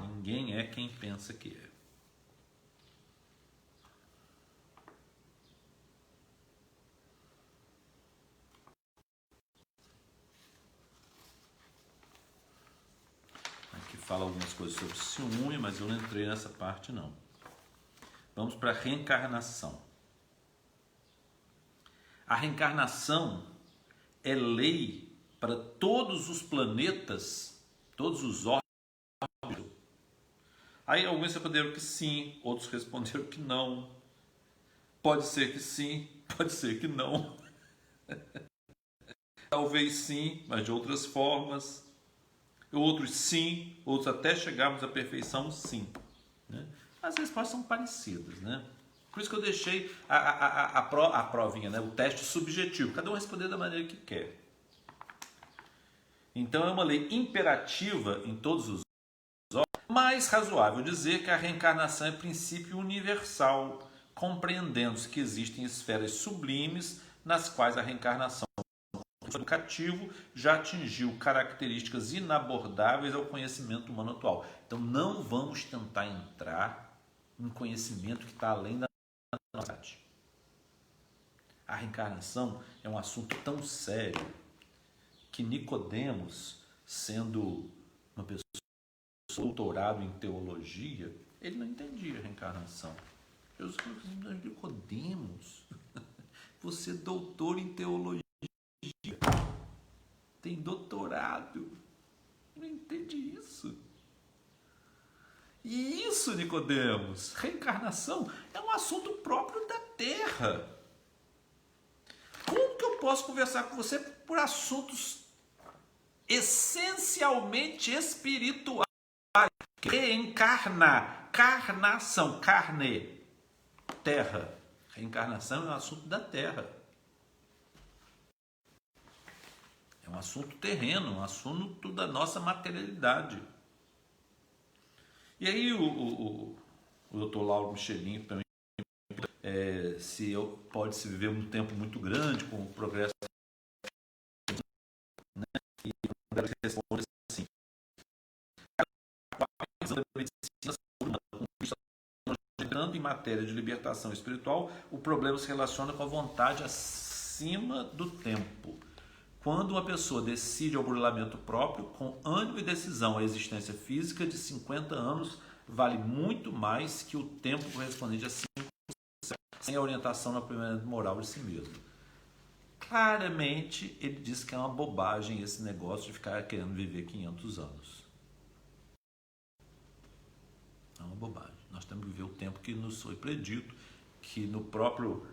Ninguém é quem pensa que é. Aqui fala algumas coisas sobre ciúme, mas eu não entrei nessa parte não. Vamos para a reencarnação. A reencarnação é lei para todos os planetas, todos os órgãos. Aí alguns responderam que sim, outros responderam que não. Pode ser que sim, pode ser que não. Talvez sim, mas de outras formas. Outros sim, outros até chegarmos à perfeição, sim. Né? As respostas são parecidas, né? Por isso que eu deixei a provinha, né? O teste subjetivo. Cada um responder da maneira que quer. Então é uma lei imperativa em todos os órgãos. Mais razoável dizer que a reencarnação é princípio universal, compreendendo-se que existem esferas sublimes nas quais a reencarnação educativo já atingiu características inabordáveis ao conhecimento humano atual. Então não vamos tentar entrar em conhecimento que está além da nossa idade. A reencarnação é um assunto tão sério que Nicodemos, sendo uma pessoa doutorado em teologia, ele não entendia a reencarnação. Jesus falou assim: Nicodemos, você é doutor em teologia, tem doutorado, não entende isso. E isso, Nicodemos, reencarnação é um assunto próprio da Terra. Como que eu posso conversar com você por assuntos essencialmente espirituais? Reencarnar, carnação, carne, terra. Reencarnação é um assunto da Terra. É um assunto terreno, um assunto da nossa materialidade. E aí o Dr. Lauro Michelin também pode-se viver um tempo muito grande com o progresso, né? E ele responde assim: a medicina entrando em matéria de libertação espiritual, o problema se relaciona com a vontade acima do tempo. Quando uma pessoa decide ao burilamento próprio, com ânimo e decisão, a existência física de 50 anos vale muito mais que o tempo correspondente a 5 sem a orientação na primeira moral de si mesmo. Claramente, ele diz que é uma bobagem esse negócio de ficar querendo viver 500 anos. É uma bobagem. Nós temos que viver o tempo que nos foi predito, que no próprio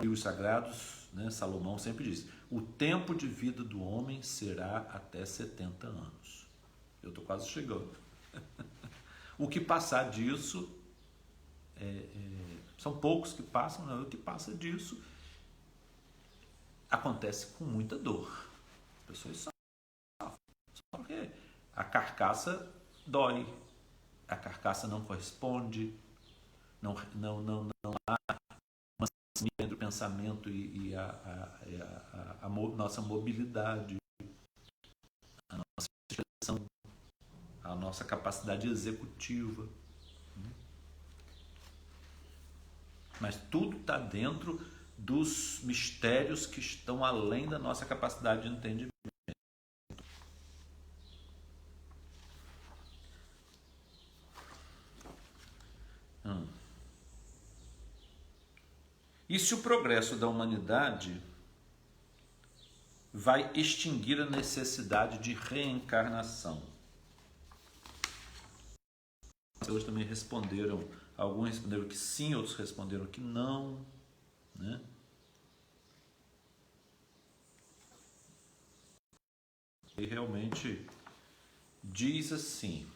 livros sagrados, né, Salomão sempre diz: o tempo de vida do homem será até 70 anos. Eu estou quase chegando. O que passar disso, são poucos que passam, não, o que passa disso acontece com muita dor. As pessoas sofrem, porque a carcaça dói, a carcaça não corresponde, não há uma sintonia entre o pensamento e a nossa mobilidade, a nossa expressão, a nossa capacidade executiva. Mas tudo está dentro dos mistérios que estão além da nossa capacidade de entendimento. E se o progresso da humanidade vai extinguir a necessidade de reencarnação? As pessoas também responderam, alguns responderam que sim, outros responderam que não, né? E realmente diz assim: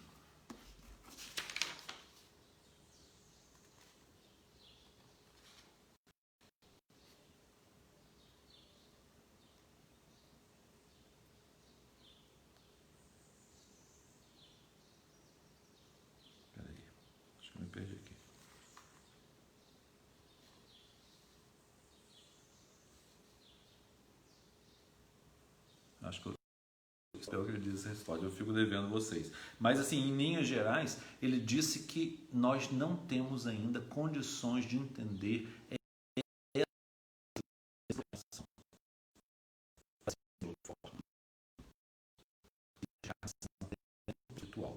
peraí, acho que eu me perdi aqui. Acho que espero que ele disse essa resposta, eu fico devendo vocês. Mas assim, em linhas gerais, ele disse que nós não temos ainda condições de entender espiritual.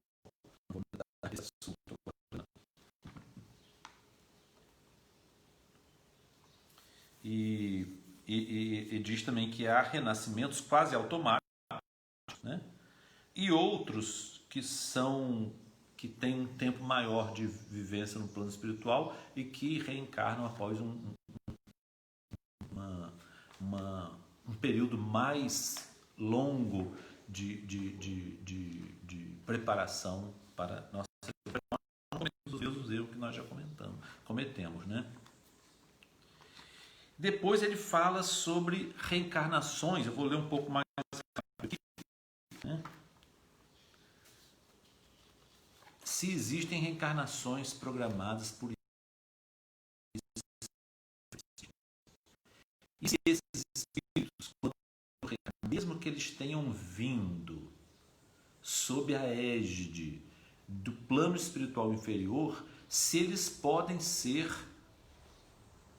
Vou mudar esse assunto agora. E diz também que há renascimentos quase automáticos, né? E outros que têm um tempo maior de vivência no plano espiritual e que reencarnam após um período mais longo de preparação para nossa os mesmos erros que nós já cometemos, né? Depois ele fala sobre reencarnações. Eu vou ler um pouco mais aqui, né? Se existem reencarnações programadas por e se esses espíritos, mesmo que eles tenham vindo sob a égide do plano espiritual inferior, se eles podem ser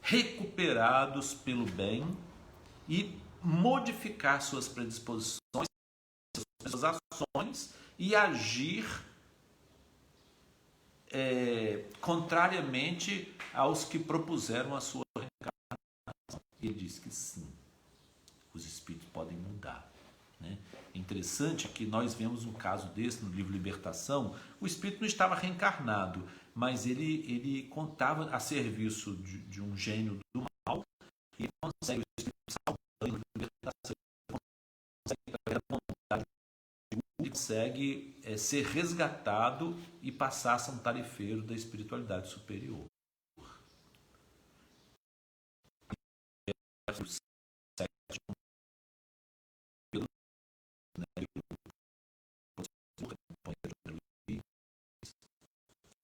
recuperados pelo bem e modificar suas predisposições, suas ações e agir contrariamente aos que propuseram a sua reencarnação. E ele diz que sim, os espíritos podem mudar, né? É interessante que nós vemos um caso desse no livro Libertação. O espírito não estava reencarnado, mas ele contava a serviço de um gênio do mal e consegue, o espírito salvando a libertação, consegue ser resgatado e passar a ser um tarefeiro da espiritualidade superior.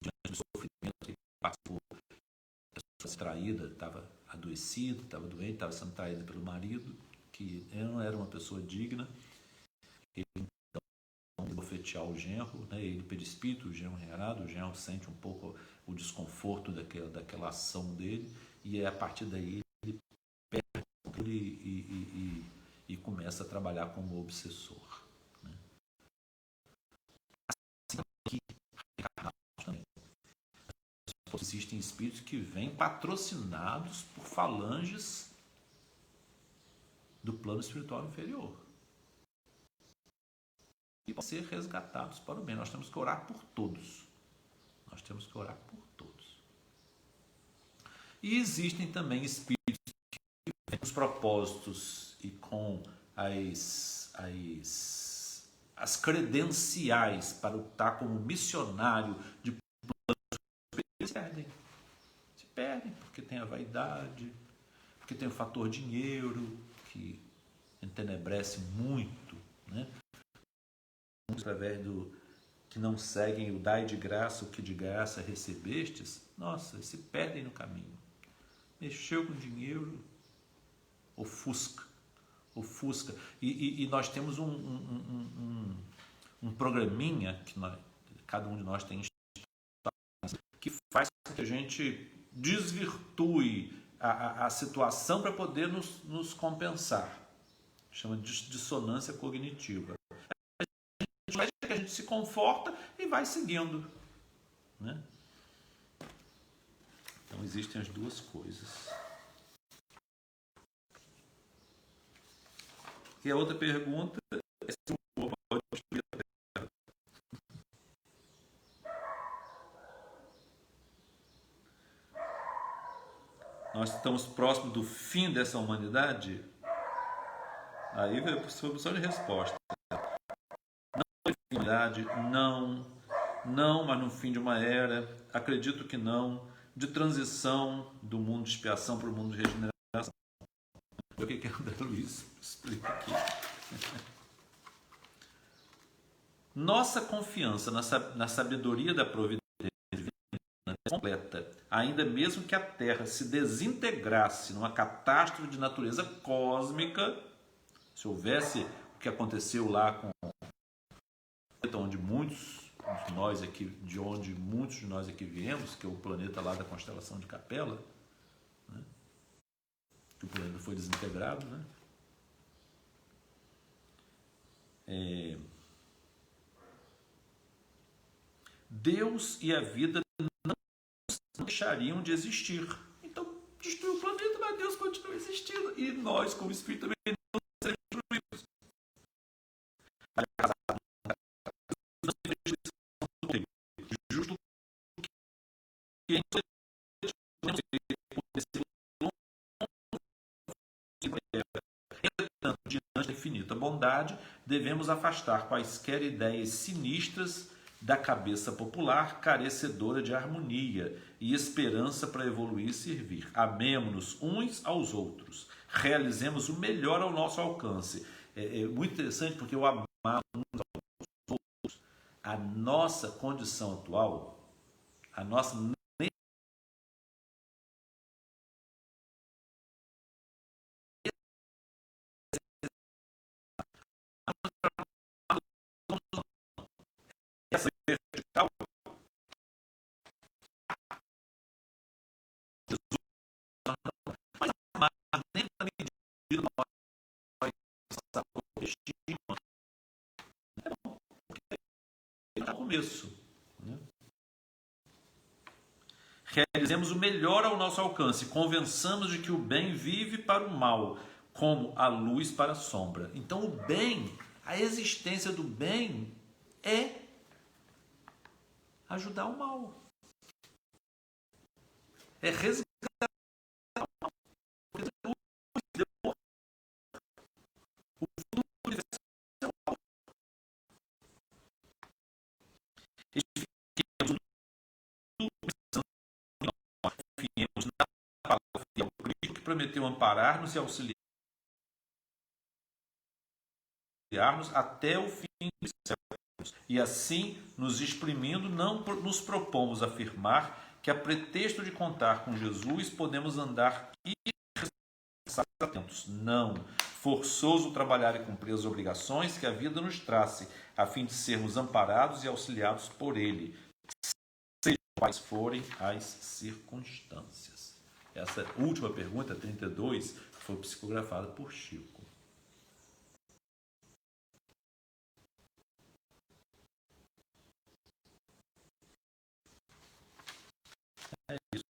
Diante do sofrimento que passou, a pessoa traída, estava adoecida, estava doente, estava sendo traída pelo marido, que não era uma pessoa digna. Ele então bofetear o genro, né? Ele perispírito, o genro reencarnado, o genro sente um pouco o desconforto daquela ação dele, e a partir daí ele perde e começa a trabalhar como obsessor, né? Assim que também existem espíritos que vêm patrocinados por falanges do plano espiritual inferior e podem ser resgatados para o bem. Nós temos que orar por todos. Nós temos que orar por todos. E existem também espíritos que têm os propósitos e com as credenciais para lutar como missionário de eles se perdem porque tem a vaidade, porque tem o fator dinheiro que entenebrece muito, né? Através do que não seguem o dai de graça o que de graça recebestes, nossa, se perdem no caminho. Mexeu com dinheiro, ofusca. E nós temos um programinha que cada um de nós tem que faz com que a gente desvirtue a situação para poder nos compensar. Chama de dissonância cognitiva. Que a gente se conforta e vai seguindo, né? Então existem as duas coisas. E a outra pergunta é se o homem pode destruir a terra. Nós estamos próximos do fim dessa humanidade? Aí veio a solução de resposta. Não, mas no fim de uma era, acredito que não, de transição do mundo de expiação para o mundo de regeneração. O que André Luiz explica aqui? Nossa confiança na sabedoria da providência divina é completa, ainda mesmo que a Terra se desintegrasse numa catástrofe de natureza cósmica, se houvesse o que aconteceu lá com onde muitos de nós aqui viemos, que é o planeta lá da constelação de Capela, né? Que o planeta foi desintegrado, né? Deus e a vida não deixariam de existir. Então, destruiu o planeta, mas Deus continua existindo. E nós, como espírito, também não seremos destruídos. Justo que diante da infinita bondade, devemos afastar quaisquer ideias sinistras da cabeça popular, carecedora de harmonia e esperança para evoluir e servir. Amemo-nos uns aos outros, realizemos o melhor ao nosso alcance. É muito interessante porque o amar uns aos outros, a nossa condição atual, a nossa essa vertical, mas amar nem na medida nossa autoestima é bom, porque é o começo, né? Realizemos o melhor ao nosso alcance, convençamos de que o bem vive para o mal, como a luz para a sombra. Então o bem, a existência do bem é ajudar o mal. É resgatar o mal. O fundo universal. Confiemos na palavra fiel do Cristo que prometeu amparar-nos e auxiliar-nos até o fim dos séculos. E assim, nos exprimindo, não nos propomos afirmar que a pretexto de contar com Jesus podemos andar atentos. Não. Forçoso trabalhar e cumprir as obrigações que a vida nos trace, a fim de sermos amparados e auxiliados por Ele, sejam quais forem as circunstâncias. Essa última pergunta, 32, foi psicografada por Chico. É isso.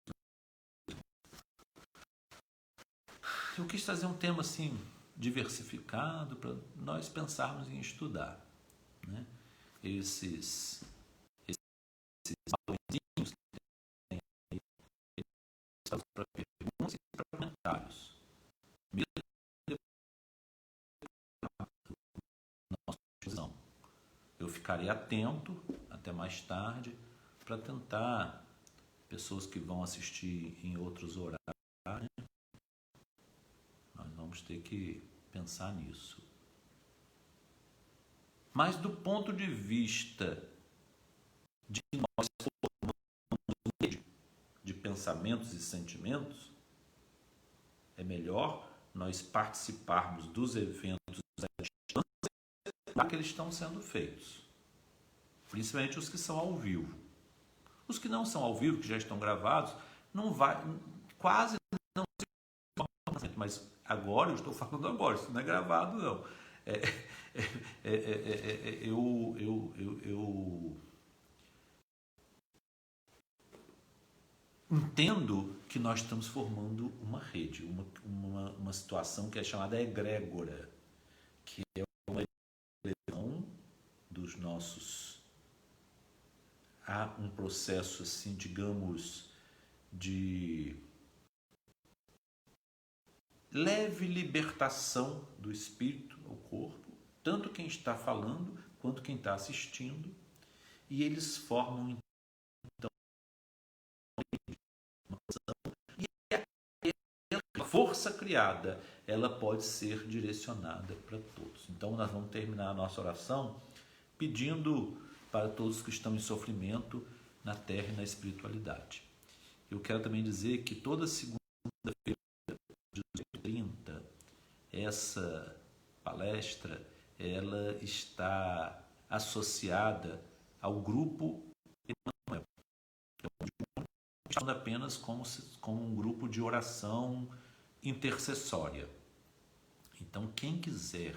Eu quis trazer um tema assim diversificado para nós pensarmos em estudar, né? Esses balãozinhos para perguntas e para comentários. Eu ficarei atento até mais tarde para tentar, pessoas que vão assistir em outros horários, nós vamos ter que pensar nisso. Mas do ponto de vista de nós de pensamentos e sentimentos, é melhor nós participarmos dos eventos à distância que eles estão sendo feitos, principalmente os que são ao vivo. Os que não são ao vivo, que já estão gravados, não vai, quase não se, mas agora eu estou falando agora, isso não é gravado não. Eu entendo que nós estamos formando uma rede, uma situação que é chamada egrégora, que é uma eleição dos nossos. Há um processo, assim, digamos, de leve libertação do espírito ao corpo, tanto quem está falando quanto quem está assistindo, e eles formam então uma e a força criada, ela pode ser direcionada para todos. Então nós vamos terminar a nossa oração pedindo para todos que estão em sofrimento na terra e na espiritualidade. Eu quero também dizer que toda segunda-feira, às 18h30, essa palestra ela está associada ao grupo Emanuel, apenas como um grupo de oração intercessória. Então, quem quiser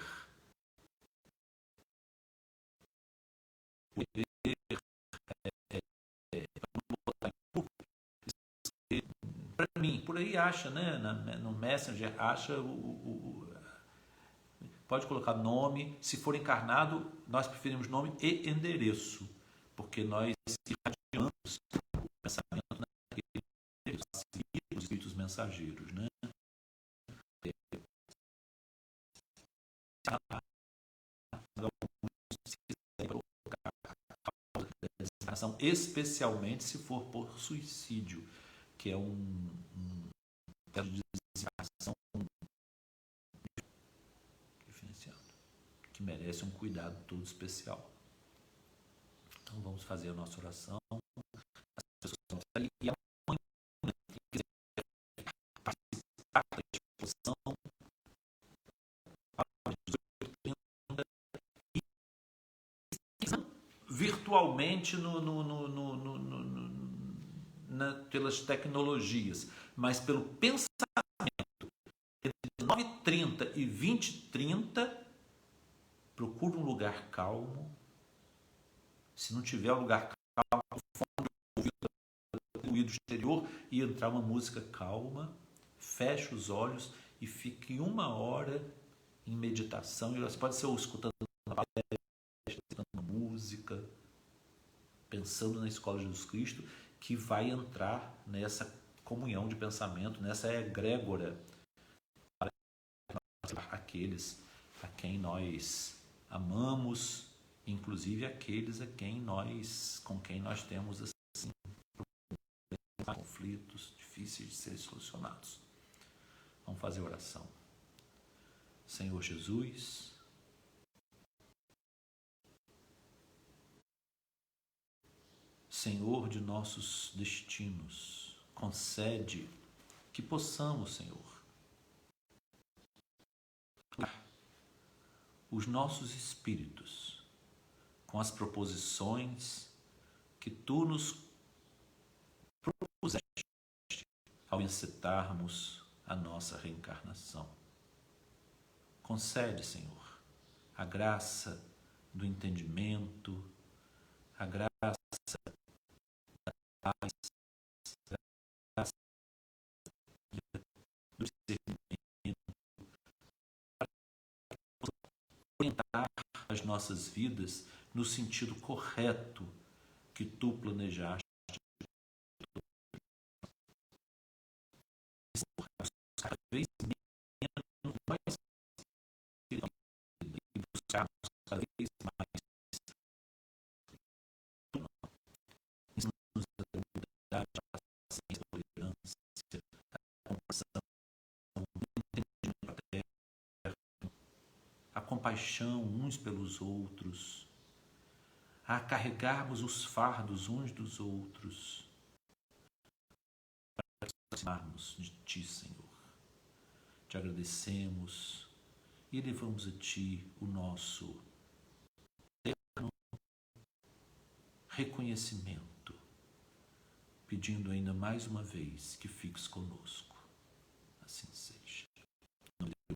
para mim, por aí acha, né? No Messenger acha pode colocar nome. Se for encarnado, nós preferimos nome e endereço, porque nós irradiamos o pensamento naquele os espíritos mensageiros, né? Especialmente se for por suicídio, que é um caso de desencarnação diferenciado, que merece um cuidado todo especial. Então vamos fazer a nossa oração. As pessoas estão ali e amanhã, quem quiser participar da exposição, virtualmente pelas tecnologias, mas pelo pensamento, entre 9h30 e 20h30, procure um lugar calmo. Se não tiver um lugar calmo, fone o ruído exterior e entrar uma música calma, feche os olhos e fique 1 hora em meditação. Você pode ser escutando uma palestra, escutando uma música, pensando na Escola de Jesus Cristo, que vai entrar nessa comunhão de pensamento, nessa egrégora, para aqueles a quem nós amamos, inclusive aqueles com quem nós temos assim, conflitos difíceis de serem solucionados. Vamos fazer oração. Senhor Jesus, Senhor de nossos destinos, concede que possamos, Senhor, os nossos espíritos com as proposições que Tu nos propuseste ao encetarmos a nossa reencarnação. Concede, Senhor, a graça do entendimento, a graça da paz, a graça do discernimento, para orientar as nossas vidas no sentido correto que Tu planejaste. Cada vez menos nós e buscarmos cada vez mais compaixão uns pelos outros, a carregarmos os fardos uns dos outros, para nos aproximarmos de Ti, Senhor. Te agradecemos e levamos a Ti o nosso reconhecimento, pedindo ainda mais uma vez que fiques conosco. Assim seja. Em nome de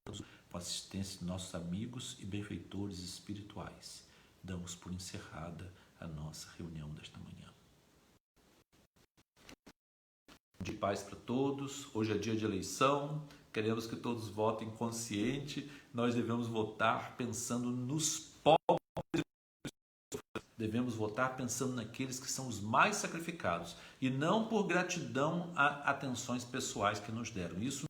Deus, com a assistência de nossos amigos e benfeitores espirituais, damos por encerrada a nossa reunião desta manhã. De paz para todos. Hoje é dia de eleição. Queremos que todos votem consciente. Nós devemos votar pensando nos pobres. Devemos votar pensando naqueles que são os mais sacrificados e não por gratidão a atenções pessoais que nos deram. Isso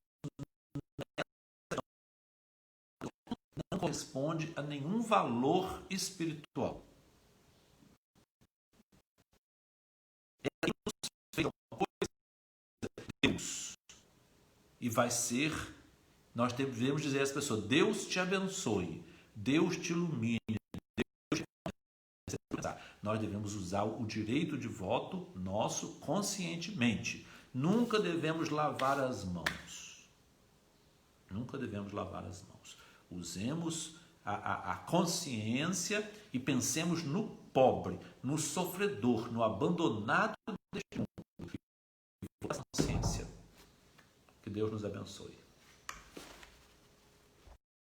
não corresponde a nenhum valor espiritual. Deus fez uma coisa, Deus, e vai ser, nós devemos dizer às pessoas, Deus te abençoe, Deus te ilumine, nós devemos usar o direito de voto nosso conscientemente. Nunca devemos lavar as mãos. Nunca devemos lavar as mãos. Usemos a consciência e pensemos no pobre, no sofredor, no abandonado deste mundo. Que Deus nos abençoe.